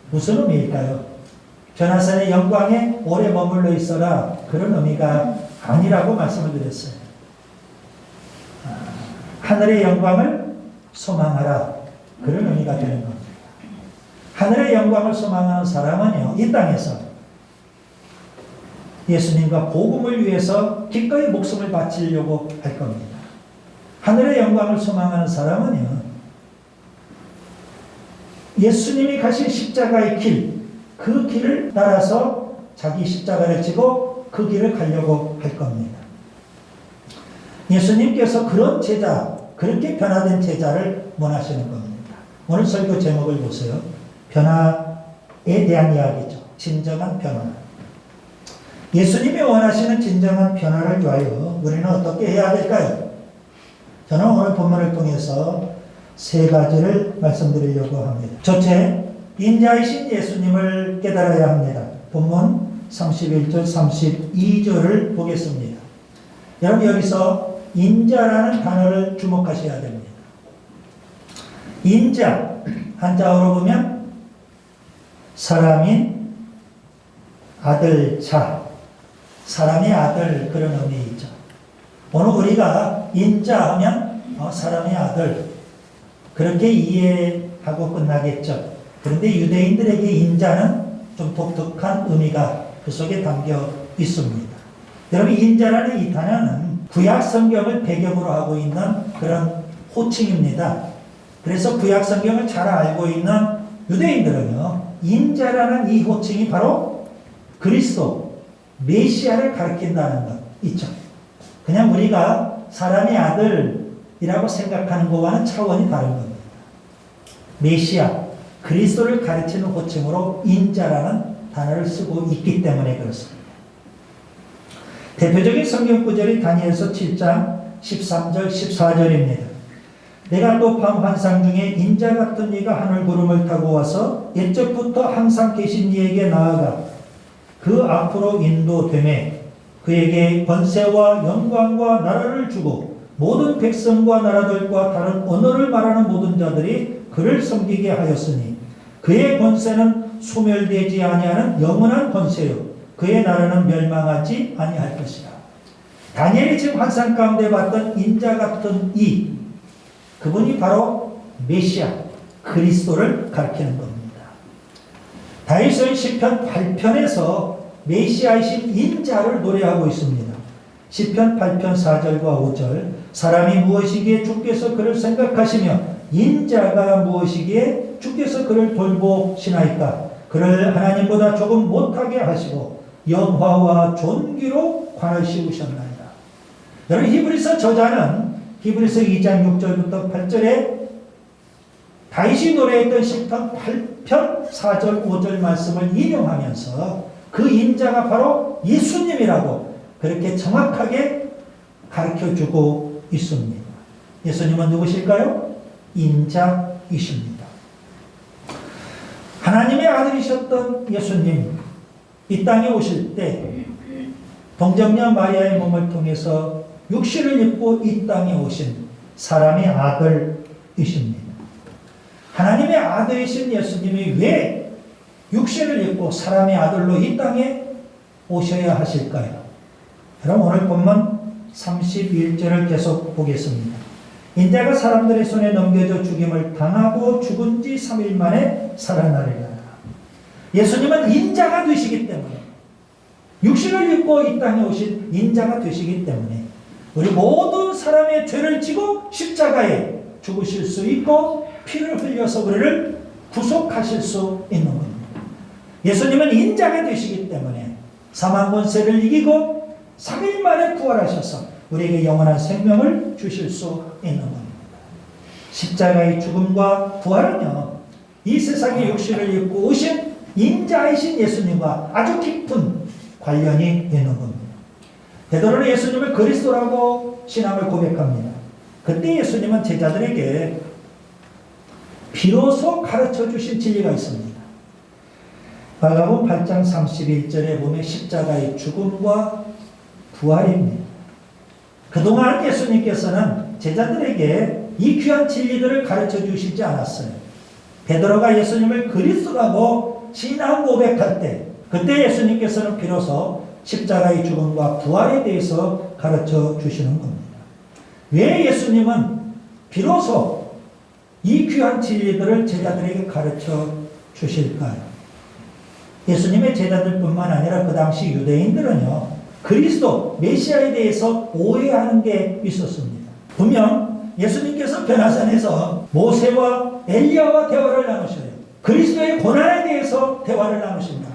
무슨 의미일까요? 변화산의 영광에 오래 머물러 있어라. 그런 의미가 아니라고 말씀을 드렸어요. 하늘의 영광을 소망하라. 그런 의미가 되는 겁니다. 하늘의 영광을 소망하는 사람은요, 이 땅에서 예수님과 복음을 위해서 기꺼이 목숨을 바치려고 할 겁니다. 하늘의 영광을 소망하는 사람은요, 예수님이 가신 십자가의 길, 그 길을 따라서 자기 십자가를 지고 그 길을 가려고 할 겁니다. 예수님께서 그런 제자, 그렇게 변화된 제자를 원하시는 겁니다. 오늘 설교 제목을 보세요. 변화에 대한 이야기죠. 진정한 변화. 예수님이 원하시는 진정한 변화를 위하여 우리는 어떻게 해야 될까요? 저는 오늘 본문을 통해서 세 가지를 말씀드리려고 합니다. 첫째, 인자이신 예수님을 깨달아야 합니다. 본문 31절, 32절을 보겠습니다. 여러분 여기서 인자라는 단어를 주목하셔야 됩니다. 인자, 한자어로 보면 사람인 아들 자, 사람의 아들 그런 의미이죠. 오늘 우리가 인자 하면 사람의 아들 그렇게 이해하고 끝나겠죠. 그런데 유대인들에게 인자는 좀 독특한 의미가 그 속에 담겨 있습니다. 여러분 인자라는 이 단어는 구약 성경을 배경으로 하고 있는 그런 호칭입니다. 그래서 구약 성경을 잘 알고 있는 유대인들은요, 인자라는 이 호칭이 바로 그리스도, 메시아를 가리킨다는 것 있죠. 그냥 우리가 사람의 아들이라고 생각하는 것과는 차원이 다른 겁니다. 메시아, 그리스도를 가르치는 호칭으로 인자라는 단어를 쓰고 있기 때문에 그렇습니다. 대표적인 성경 구절이 다니엘서 7장 13절 14절입니다. 내가 또 밤 환상 중에 인자 같은 이가 하늘 구름을 타고 와서 옛적부터 항상 계신 이에게 나아가 그 앞으로 인도되매 그에게 권세와 영광과 나라를 주고 모든 백성과 나라들과 다른 언어를 말하는 모든 자들이 그를 섬기게 하였으니 그의 권세는 소멸되지 아니하는 영원한 권세요 그의 나라는 멸망하지 아니할 것이라. 다니엘이 지금 환상 가운데 봤던 인자 같은 이 그분이 바로 메시아 그리스도를 가리키는 겁니다. 다윗은 시편 8편에서 메시아이신 인자를 노래하고 있습니다. 시편 8편 4절과 5절 사람이 무엇이기에 주께서 그를 생각하시며 인자가 무엇이기에 주께서 그를 돌보시나이까. 그를 하나님보다 조금 못하게 하시고 영화와 존귀로 관을 씌우셨나이다. 여러분 히브리서 저자는 히브리서 2장 6절부터 8절에 다윗이 노래했던 시편 8편 4절 5절 말씀을 인용하면서 그 인자가 바로 예수님이라고 그렇게 정확하게 가르쳐주고 있습니다. 예수님은 누구실까요? 인자이십니다. 하나님의 아들이셨던 예수님 이 땅에 오실 때 동정녀 마리아의 몸을 통해서 육신을 입고 이 땅에 오신 사람의 아들이십니다. 하나님의 아들이신 예수님이 왜 육신을 입고 사람의 아들로 이 땅에 오셔야 하실까요? 여러분 오늘 본문 31절을 계속 보겠습니다. 인자가 사람들의 손에 넘겨져 죽임을 당하고 죽은 지 3일 만에 살아나리라. 예수님은 인자가 되시기 때문에 육신을 입고 이 땅에 오신 인자가 되시기 때문에 우리 모든 사람의 죄를 지고 십자가에 죽으실 수 있고 피를 흘려서 우리를 구속하실 수 있는 겁니다. 예수님은 인자가 되시기 때문에 사망 권세를 이기고 3일 만에 부활하셔서 우리에게 영원한 생명을 주실 수 있는 겁니다. 십자가의 죽음과 부활은요, 이 세상에 육신을 입고 오신 인자이신 예수님과 아주 깊은 관련이 있는 겁니다. 베드로는 예수님을 그리스도라고 신앙을 고백합니다. 그때 예수님은 제자들에게 비로소 가르쳐 주신 진리가 있습니다. 마가복음 8장 31절에 보면 십자가의 죽음과 부활입니다. 그동안 예수님께서는 제자들에게 이 귀한 진리들을 가르쳐 주시지 않았어요. 베드로가 예수님을 그리스도라고 신앙 고백할 때 그때 예수님께서는 비로소 십자가의 죽음과 부활에 대해서 가르쳐 주시는 겁니다. 왜 예수님은 비로소 이 귀한 진리들을 제자들에게 가르쳐 주실까요? 예수님의 제자들뿐만 아니라 그 당시 유대인들은요, 그리스도 메시아에 대해서 오해하는 게 있었습니다. 분명 예수님께서 변화산에서 모세와 엘리야와 대화를 나누셔요. 그리스도의 고난에 대해서 대화를 나누십니다.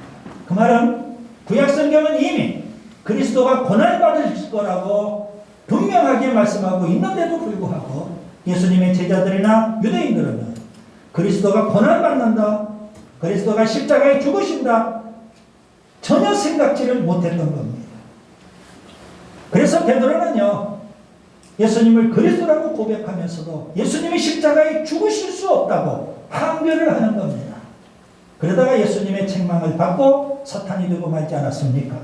그 말은 구약성경은 이미 그리스도가 고난받을 거라고 분명하게 말씀하고 있는데도 불구하고 예수님의 제자들이나 유대인들은 그리스도가 고난받는다, 그리스도가 십자가에 죽으신다, 전혀 생각지를 못했던 겁니다. 그래서 베드로는요, 예수님을 그리스도라고 고백하면서도 예수님이 십자가에 죽으실 수 없다고 항변을 하는 겁니다. 그러다가 예수님의 책망을 받고 사탄이 되고 말지 않았습니까?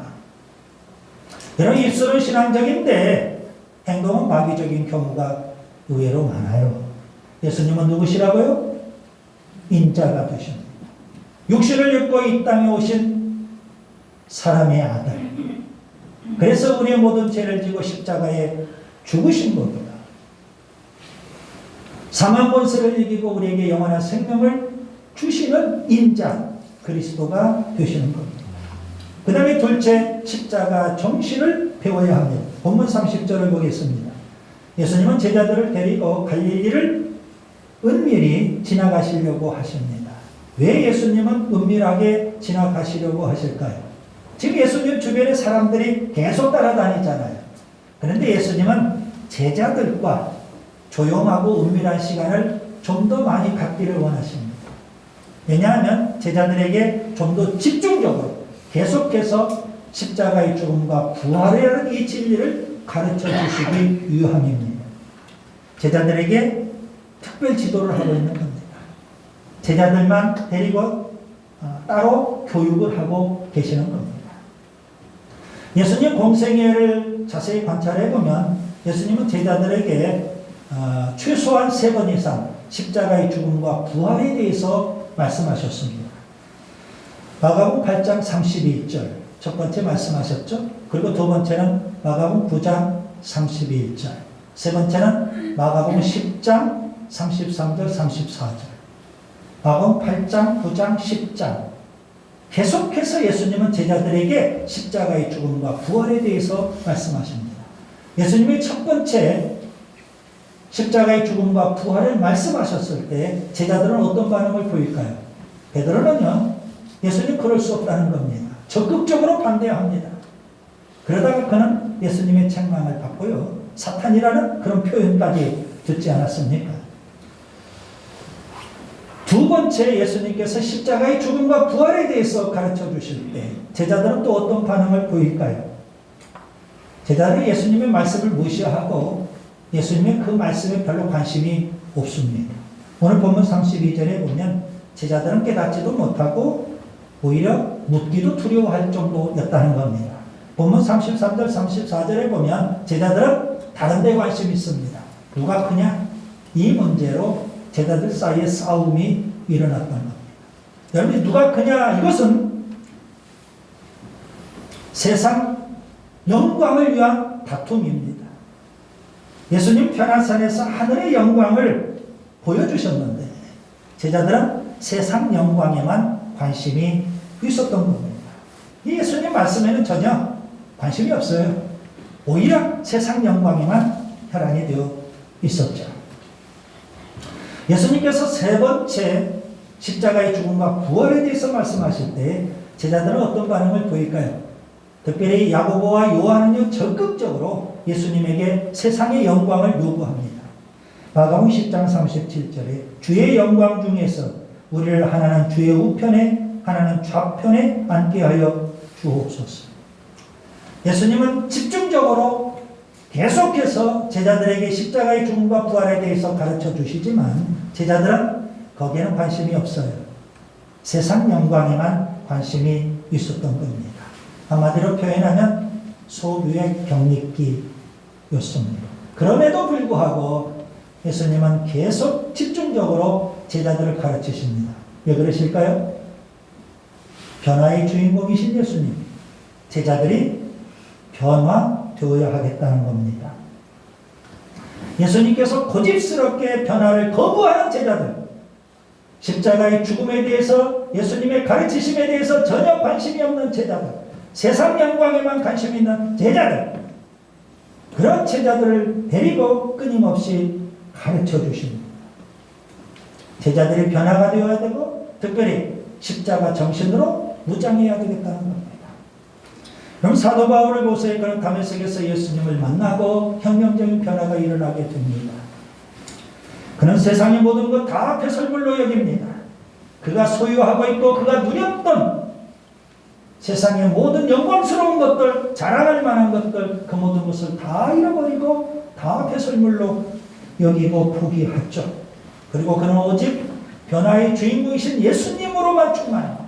여러분, 입술은 신앙적인데 행동은 마귀적인 경우가 의외로 많아요. 예수님은 누구시라고요? 인자가 되십니다. 육신을 입고 이 땅에 오신 사람의 아들. 그래서 우리의 모든 죄를 지고 십자가에 죽으신 겁니다. 사망 권세를 이기고 우리에게 영원한 생명을 주시는 인자 그리스도가 되시는 겁니다. 그 다음에 둘째, 십자가 정신을 배워야 합니다. 본문 30절을 보겠습니다. 예수님은 제자들을 데리고 갈릴리를 은밀히 지나가시려고 하십니다. 왜 예수님은 은밀하게 지나가시려고 하실까요? 지금 예수님 주변에 사람들이 계속 따라다니잖아요. 그런데 예수님은 제자들과 조용하고 은밀한 시간을 좀 더 많이 갖기를 원하십니다. 왜냐하면 제자들에게 좀 더 집중적으로 계속해서 십자가의 죽음과 부활이라는 이 진리를 가르쳐 주시기 위함입니다. 제자들에게 특별 지도를 하고 있는 겁니다. 제자들만 데리고 따로 교육을 하고 계시는 겁니다. 예수님 공생애를 자세히 관찰해 보면 예수님은 제자들에게 최소한 3번 이상 십자가의 죽음과 부활에 대해서 말씀하셨습니다. 마가복음 8장 32절 첫 번째 말씀하셨죠. 그리고 두 번째는 마가복음 9장 32절, 세 번째는 마가복음 10장 33절 34절, 마가복음 8장 9장 10장. 계속해서 예수님은 제자들에게 십자가의 죽음과 부활에 대해서 말씀하십니다. 예수님이 첫 번째 십자가의 죽음과 부활을 말씀하셨을 때 제자들은 어떤 반응을 보일까요? 베드로는요, 예수님 그럴 수 없다는 겁니다. 적극적으로 반대합니다. 그러다가 그는 예수님의 책망을 받고요, 사탄이라는 그런 표현까지 듣지 않았습니까? 두 번째, 예수님께서 십자가의 죽음과 부활에 대해서 가르쳐 주실 때 제자들은 또 어떤 반응을 보일까요? 제자들은 예수님의 말씀을 무시하고 예수님의 그 말씀에 별로 관심이 없습니다. 오늘 본문 32절에 보면 제자들은 깨닫지도 못하고 오히려 묻기도 두려워할 정도였다는 겁니다. 본문 33절 34절에 보면 제자들은 다른 데 관심이 있습니다. 누가 크냐? 이 문제로 제자들 사이에 싸움이 일어났던 겁니다. 여러분, 누가 크냐? 이것은 세상 영광을 위한 다툼입니다. 예수님 편안산에서 하늘의 영광을 보여주셨는데 제자들은 세상 영광에만 관심이 있었던 겁니다. 이 예수님 말씀에는 전혀 관심이 없어요. 오히려 세상 영광에만 혈안이 되어 있었죠. 예수님께서 세 번째 십자가의 죽음과 부활에 대해서 말씀하실 때 제자들은 어떤 반응을 보일까요? 특별히 야고보와 요한은요, 적극적으로 예수님에게 세상의 영광을 요구합니다. 마가복음 10장 37절에 주의 영광 중에서 우리를 하나는 주의 우편에 하나는 좌편에 앉게 하여 주옵소서. 예수님은 집중적으로 계속해서 제자들에게 십자가의 죽음과 부활에 대해서 가르쳐 주시지만 제자들은 거기에는 관심이 없어요. 세상 영광에만 관심이 있었던 겁니다. 한마디로 표현하면 소유의 경리기였습니다. 그럼에도 불구하고 예수님은 계속 집중적으로 제자들을 가르치십니다. 왜 그러실까요? 변화의 주인공이신 예수님, 제자들이 변화되어야 하겠다는 겁니다. 예수님께서 고집스럽게 변화를 거부하는 제자들, 십자가의 죽음에 대해서 예수님의 가르치심에 대해서 전혀 관심이 없는 제자들, 세상 영광에만 관심이 있는 제자들, 그런 제자들을 데리고 끊임없이 가르쳐 주십니다. 제자들이 변화가 되어야 되고 특별히 십자가 정신으로 무장해야 되겠다는 겁니다. 그럼 사도 바울을 보세요. 그는 다메섹에서 예수님을 만나고 혁명적인 변화가 일어나게 됩니다. 그는 세상의 모든 것 다 배설물로 여깁니다. 그가 소유하고 있고 그가 누렸던 세상의 모든 영광스러운 것들, 자랑할 만한 것들, 그 모든 것을 다 잃어버리고 다 배설물로 여기고 포기했죠. 그리고 그는 오직 변화의 주인공이신 예수님으로만 충만하고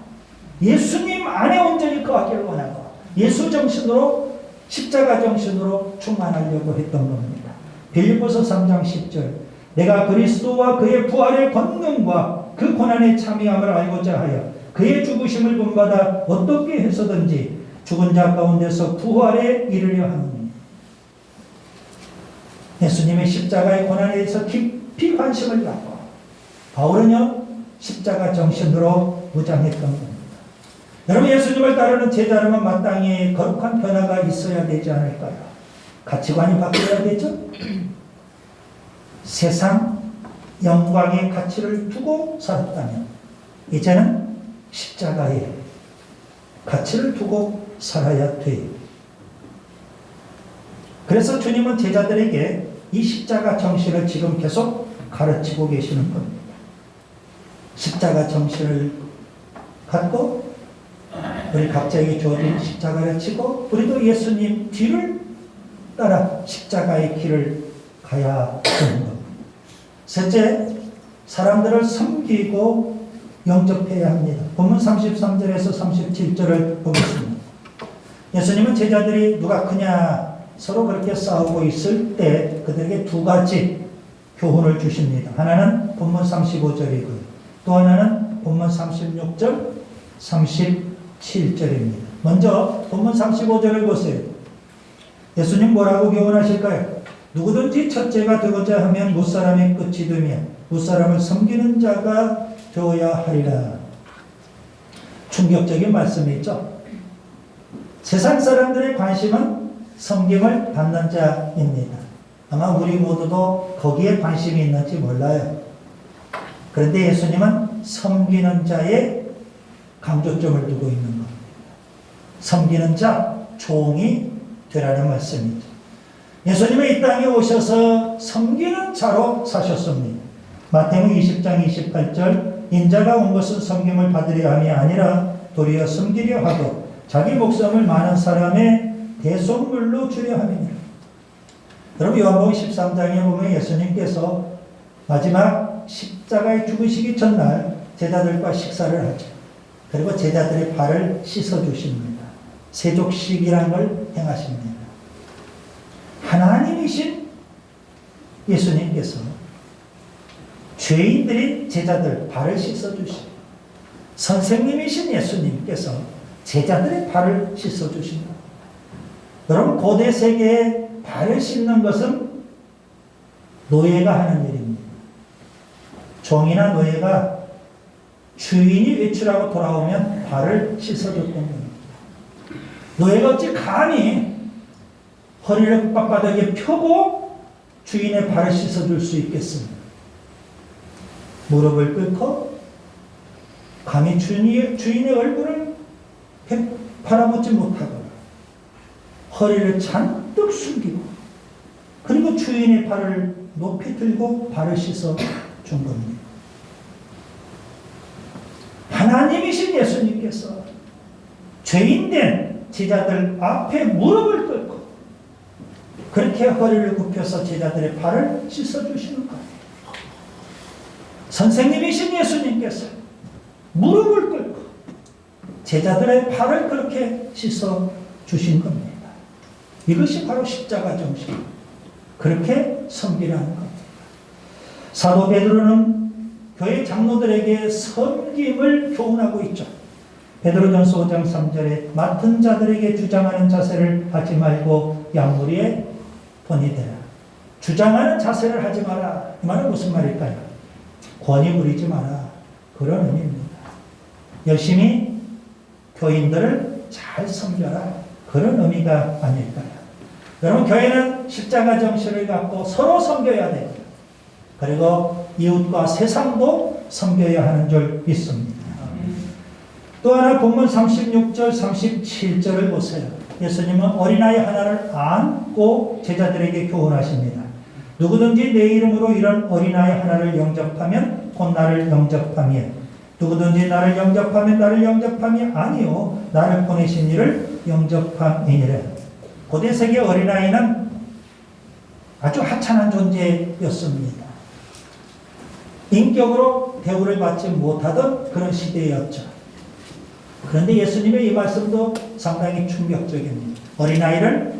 예수님 안에 온전히 거하기를 원하고 예수 정신으로 십자가 정신으로 충만하려고 했던 겁니다. 빌립보서 3장 10절 내가 그리스도와 그의 부활의 권능과 그 고난에 참여함을 알고자 하여 그의 죽으심을 본받아 어떻게 해서든지 죽은 자 가운데서 부활에 이르려 하느니. 예수님의 십자가의 고난에 대해서 깊이 관심을 갖고 바울은요 십자가 정신으로 무장했던 겁니다. 여러분 예수님을 따르는 제자라면 마땅히 거룩한 변화가 있어야 되지 않을까요? 가치관이 바뀌어야 되죠. 세상 영광의 가치를 두고 살았다면 이제는 십자가의 가치를 두고 살아야 돼요. 그래서 주님은 제자들에게 이 십자가 정신을 지금 계속 가르치고 계시는 겁니다. 십자가 정신을 갖고 우리 각자에게 주어진 십자가를 지고 우리도 예수님 뒤를 따라 십자가의 길을 가야 되는 겁니다. 셋째, 사람들을 섬기고 영접해야 합니다. 본문 33절에서 37절을 보겠습니다. 예수님은 제자들이 누가 크냐 서로 그렇게 싸우고 있을 때 그들에게 두 가지 교훈을 주십니다. 하나는 본문 35절이고요. 또 하나는 본문 36절, 37절입니다. 먼저 본문 35절을 보세요. 예수님 뭐라고 교훈하실까요? 누구든지 첫째가 되고자 하면 무사람의 끝이 되며 무사람을 섬기는 자가 되어야 하리라. 충격적인 말씀이죠. 세상 사람들의 관심은 섬김을 받는 자입니다. 아마 우리 모두도 거기에 관심이 있는지 몰라요. 그런데 예수님은 섬기는 자에 강조점을 두고 있는 겁니다. 섬기는 자, 종이 되라는 말씀이죠. 예수님은 이 땅에 오셔서 섬기는 자로 사셨습니다. 마태복음 20장 28절 인자가 온 것은 섬김을 받으려 함이 아니라 도리어 섬기려 하고 자기 목숨을 많은 사람의 대속물로 주려 함이니라. 여러분 요한복음 13장에 보면 예수님께서 마지막 십자가에 죽으시기 전날 제자들과 식사를 하죠. 그리고 제자들의 발을 씻어주십니다. 세족식이라는 걸 행하십니다. 하나님이신 예수님께서 죄인들인 제자들 발을 씻어주시고 선생님이신 예수님께서 제자들의 발을 씻어주신다. 여러분 고대 세계에 발을 씻는 것은 노예가 하는 일입니다. 종이나 노예가 주인이 외출하고 돌아오면 발을 씻어줬던 겁니다. 노예가 어찌 감히 허리를 빳빳하게 펴고 주인의 발을 씻어줄 수 있겠습니다. 무릎을 꿇고 감히 주인의 얼굴을 바라보지 못하거나 허리를 잔뜩 숙이고 그리고 주인의 발을 높이 들고 발을 씻어 준 겁니다. 하나님이신 예수님께서 죄인된 제자들 앞에 무릎을 꿇고 그렇게 허리를 굽혀서 제자들의 발을 씻어주시는 거예요. 선생님이신 예수님께서 무릎을 꿇고 제자들의 발을 그렇게 씻어주신 겁니다. 이것이 바로 십자가 정신. 그렇게 섬기라는 겁니다. 사도 베드로는 교회 장로들에게 섬김을 교훈하고 있죠. 베드로전서 5장 3절에 맡은 자들에게 주장하는 자세를 하지 말고 양무리에 본이 되라. 주장하는 자세를 하지 마라. 이 말은 무슨 말일까요? 권위 부리지 마라. 그런 의미입니다. 열심히 교인들을 잘 섬겨라. 그런 의미가 아닐까요? 여러분 교회는 십자가 정신을 갖고 서로 섬겨야 됩니다. 그리고 이웃과 세상도 섬겨야 하는 줄 믿습니다. 또 하나 본문 36절 37절을 보세요. 예수님은 어린아이 하나를 안고 제자들에게 교훈하십니다. 누구든지 내 이름으로 이런 어린아이 하나를 영접하면 곧 나를 영접하며 누구든지 나를 영접하면 나를 영접함이 아니요 나를 보내신 이를 영접함이니라. 고대 세계 어린아이는 아주 하찮은 존재였습니다. 인격으로 대우를 받지 못하던 그런 시대였죠. 그런데 예수님의 이 말씀도 상당히 충격적입니다. 어린아이를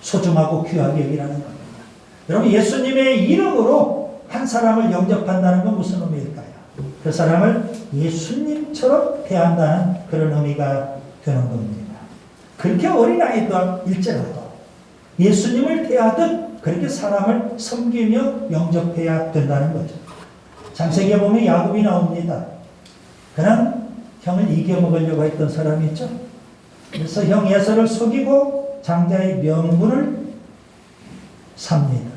소중하고 귀하게 여기라는 겁니다. 여러분, 예수님의 이름으로 한 사람을 영접한다는 건 무슨 의미일까요? 그 사람을 예수님처럼 대한다는 그런 의미가 되는 겁니다. 그렇게 어린아이들일지라도 예수님을 대하듯 그렇게 사람을 섬기며 영접해야 된다는 거죠. 창세기에 보면 야곱이 나옵니다. 그는 형을 이겨먹으려고 했던 사람이죠. 그래서 형 에서를 속이고 장자의 명분을 삽니다.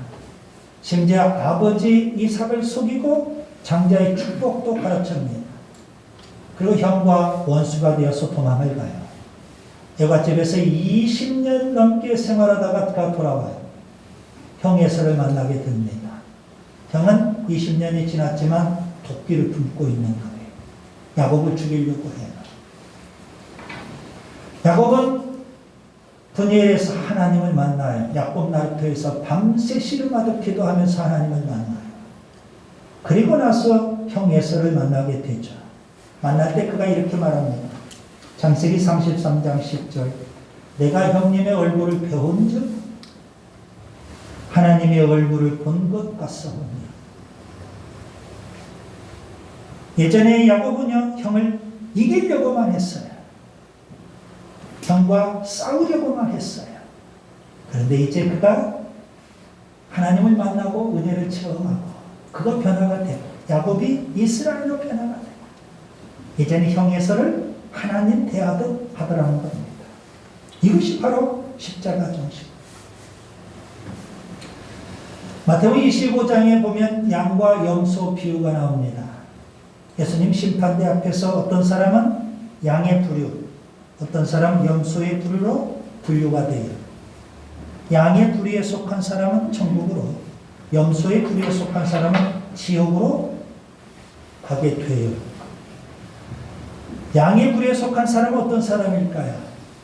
심지어 아버지 이삭을 속이고 장자의 축복도 가르칩니다. 그리고 형과 원수가 되어서 도망을 가요. 애갓집에서 20년 넘게 생활하다가 그가 돌아와요. 형 에서를 만나게 됩니다. 형은 20년이 지났지만 도끼를 품고 있는 거예요. 야곱을 죽이려고 해요. 야곱은 분야에서 하나님을 만나요. 야곱 나루터에서 밤새 씨름하듯 기도하면서 하나님을 만나요. 그리고 나서 형 에서를 만나게 되죠. 만날 때 그가 이렇게 말합니다. 창세기 33장 10절 내가 형님의 얼굴을 배운 즉 하나님의 얼굴을 본 것 같사오니. 예전에 야곱은 형을 이기려고만 했어요. 형과 싸우려고만 했어요. 그런데 이제 그가 하나님을 만나고 은혜를 체험하고 그거 변화가 되고 야곱이 이스라엘로 변화가 되고 이제는 형 에서를 하나님 대하듯 하더라는 겁니다. 이것이 바로 십자가 정신. 마태복음 25장에 보면 양과 염소 비유가 나옵니다. 예수님 심판대 앞에서 어떤 사람은 양의 부류, 어떤 사람은 염소의 부류로 분류가 돼요. 양의 부류에 속한 사람은 천국으로, 염소의 부류에 속한 사람은 지옥으로 가게 돼요. 양의 부류에 속한 사람은 어떤 사람일까요?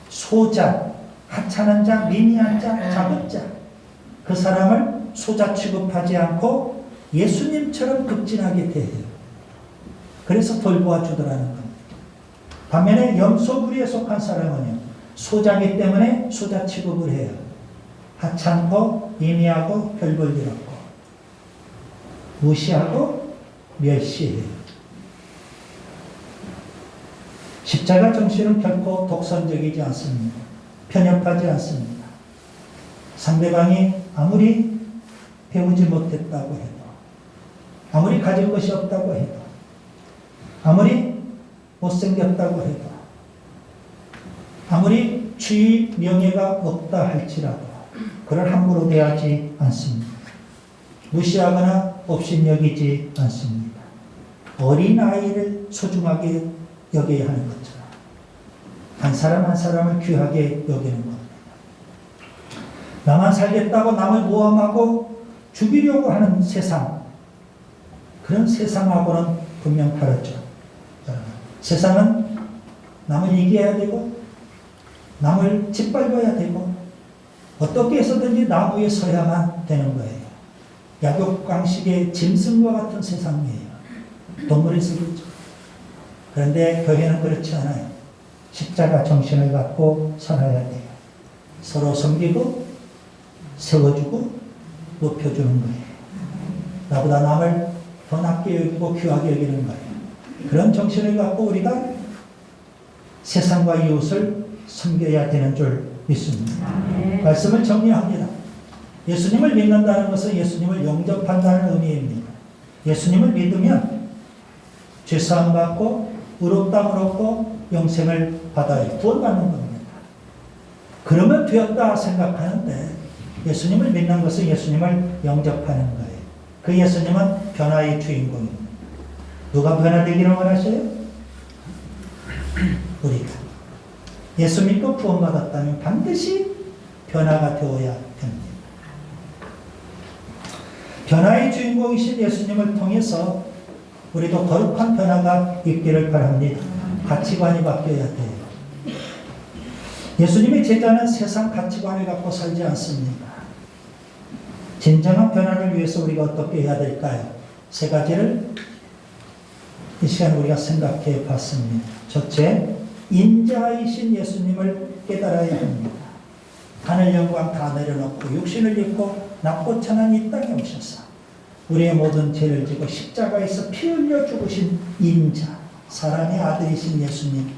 소자, 하찮은 자, 미미한 자, 작은 자. 그 사람을 소자 취급하지 않고 예수님처럼 급진하게 대해요. 그래서 돌보아주더라는 겁니다. 반면에 염소 부류에 속한 사람은요, 소자기 때문에 소자 취급을 해요. 하찮고 미미하고 별 볼 일 없고 무시하고 멸시해요. 십자가 정신은 결코 독선적이지 않습니다. 편협하지 않습니다. 상대방이 아무리 배우지 못했다고 해도, 아무리 가진 것이 없다고 해도, 아무리 못생겼다고 해도, 아무리 주의 명예가 없다 할지라도 그를 함부로 대하지 않습니다. 무시하거나 업신여기지 않습니다. 어린아이를 소중하게 여겨야 하는 것처럼 한 사람 한 사람을 귀하게 여기는 겁니다. 나만 살겠다고 남을 모함하고 죽이려고 하는 세상, 그런 세상하고는 분명 다르죠. 세상은 남을 이겨야 되고 남을 짓밟아야 되고 어떻게 해서든지 나무에 서야만 되는 거예요. 약육강식의 짐승과 같은 세상이에요. 동물에서 그렇죠. 그런데 교회는 그렇지 않아요. 십자가 정신을 갖고 살아야 돼요. 서로 섬기고 세워주고 높여주는 거예요. 나보다 남을 더 낮게 여기고 귀하게 여기는 거예요. 그런 정신을 갖고 우리가 세상과 이웃을 섬겨야 되는 줄 믿습니다. 말씀을 정리합니다. 예수님을 믿는다는 것은 예수님을 영접한다는 의미입니다. 예수님을 믿으면 죄사함 받고 의롭다함을 얻고 영생을 받아요. 구원받는 겁니다. 그러면 되었다 생각하는데 예수님을 믿는 것은 예수님을 영접하는 거예요. 그 예수님은 변화의 주인공입니다. 누가 변화되기를 원하셔요? 우리가. 예수 믿고 구원받았다면 반드시 변화가 되어야 됩니다. 변화의 주인공이신 예수님을 통해서 우리도 거룩한 변화가 있기를 바랍니다. 가치관이 바뀌어야 돼요. 예수님의 제자는 세상 가치관을 갖고 살지 않습니다. 진정한 변화를 위해서 우리가 어떻게 해야 될까요? 세 가지를 이 시간 우리가 생각해 봤습니다. 첫째, 인자이신 예수님을 깨달아야 합니다. 하늘 영광 다 내려놓고 육신을 입고 낮고 천한 이 땅에 오셔서 우리의 모든 죄를 지고 십자가에서 피 흘려 죽으신 인자, 사랑의 아들이신 예수님,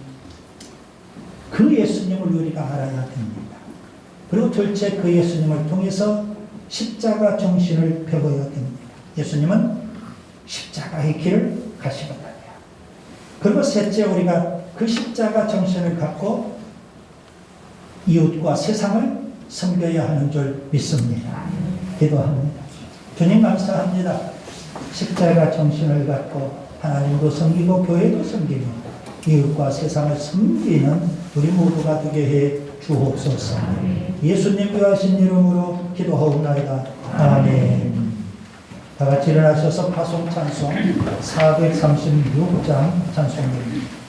그 예수님을 우리가 알아야 됩니다. 그리고 둘째, 그 예수님을 통해서 십자가 정신을 배워야 됩니다. 예수님은 십자가의 길을 가시거든요. 그리고 셋째, 우리가 그 십자가 정신을 갖고 이웃과 세상을 섬겨야 하는 줄 믿습니다. 기도합니다. 주님 감사합니다. 십자가 정신을 갖고 하나님도 섬기고 교회도 섬기고 이웃과 세상을 섬기는 우리 모두가 되게 해 주옵소서. 예수님 귀하신 이름으로 기도하옵나이다. 아멘. 다 같이 일어나셔서 파송 찬송 436장 찬송입니다.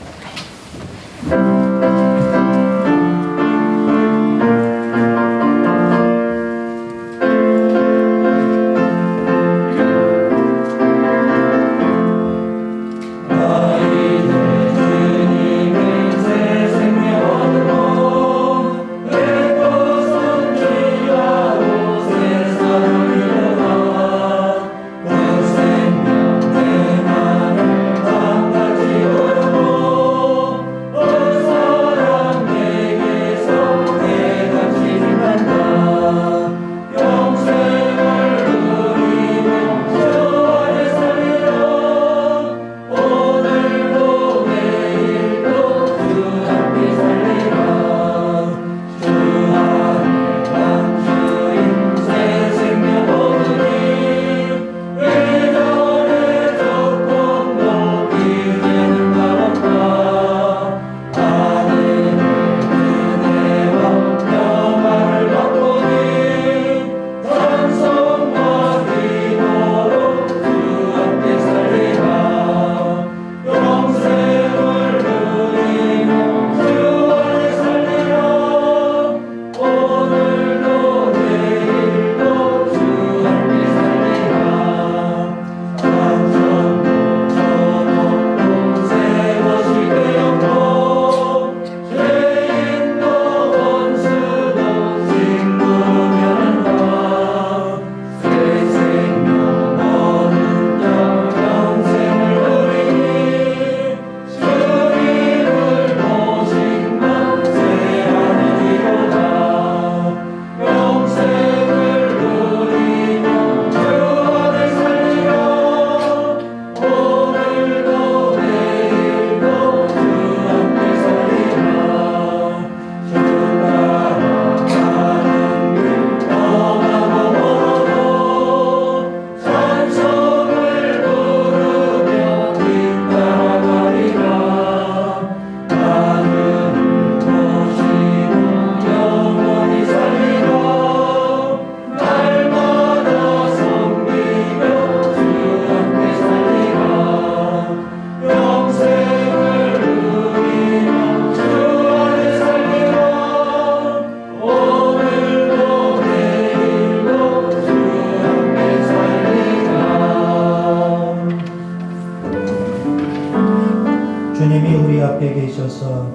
주님이 우리 앞에 계셔서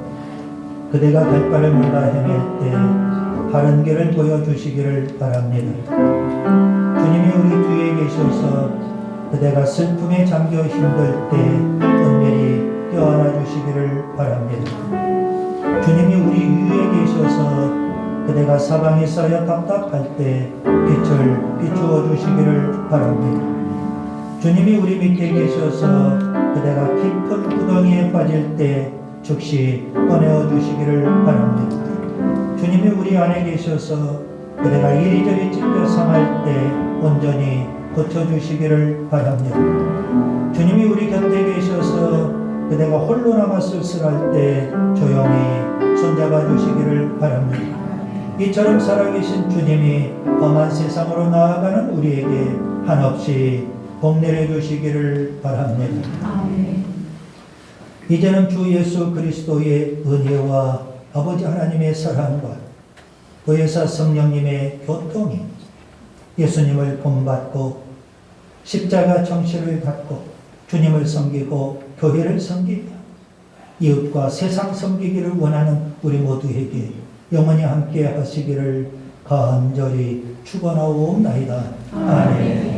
그대가 갈 바를 몰라 헤맬 때 바른 길을 보여주시기를 바랍니다. 주님이 우리 뒤에 계셔서 그대가 슬픔에 잠겨 힘들 때 은밀히 껴안아 주시기를 바랍니다. 주님이 우리 위에 계셔서 그대가 사방에 쌓여 답답할 때 빛을 비추어 주시기를 바랍니다. 주님이 우리 밑에 계셔서 그대가 깊은 구덩이에 빠질 때 즉시 꺼내어 주시기를 바랍니다. 주님이 우리 안에 계셔서 그대가 이리저리 찢겨 상할 때 온전히 고쳐주시기를 바랍니다. 주님이 우리 곁에 계셔서 그대가 홀로 남아 쓸쓸할 때 조용히 손잡아 주시기를 바랍니다. 이처럼 살아계신 주님이 험한 세상으로 나아가는 우리에게 한없이 복 내려주시기를 바랍니다. 아멘. 이제는 주 예수 그리스도의 은혜와 아버지 하나님의 사랑과 보혜사 성령님의 교통이 예수님을 본받고 십자가 정신을 갖고 주님을 섬기고 교회를 섬기며 이웃과 세상 섬기기를 원하는 우리 모두에게 영원히 함께 하시기를 간절히 축원하옵나이다. 아멘.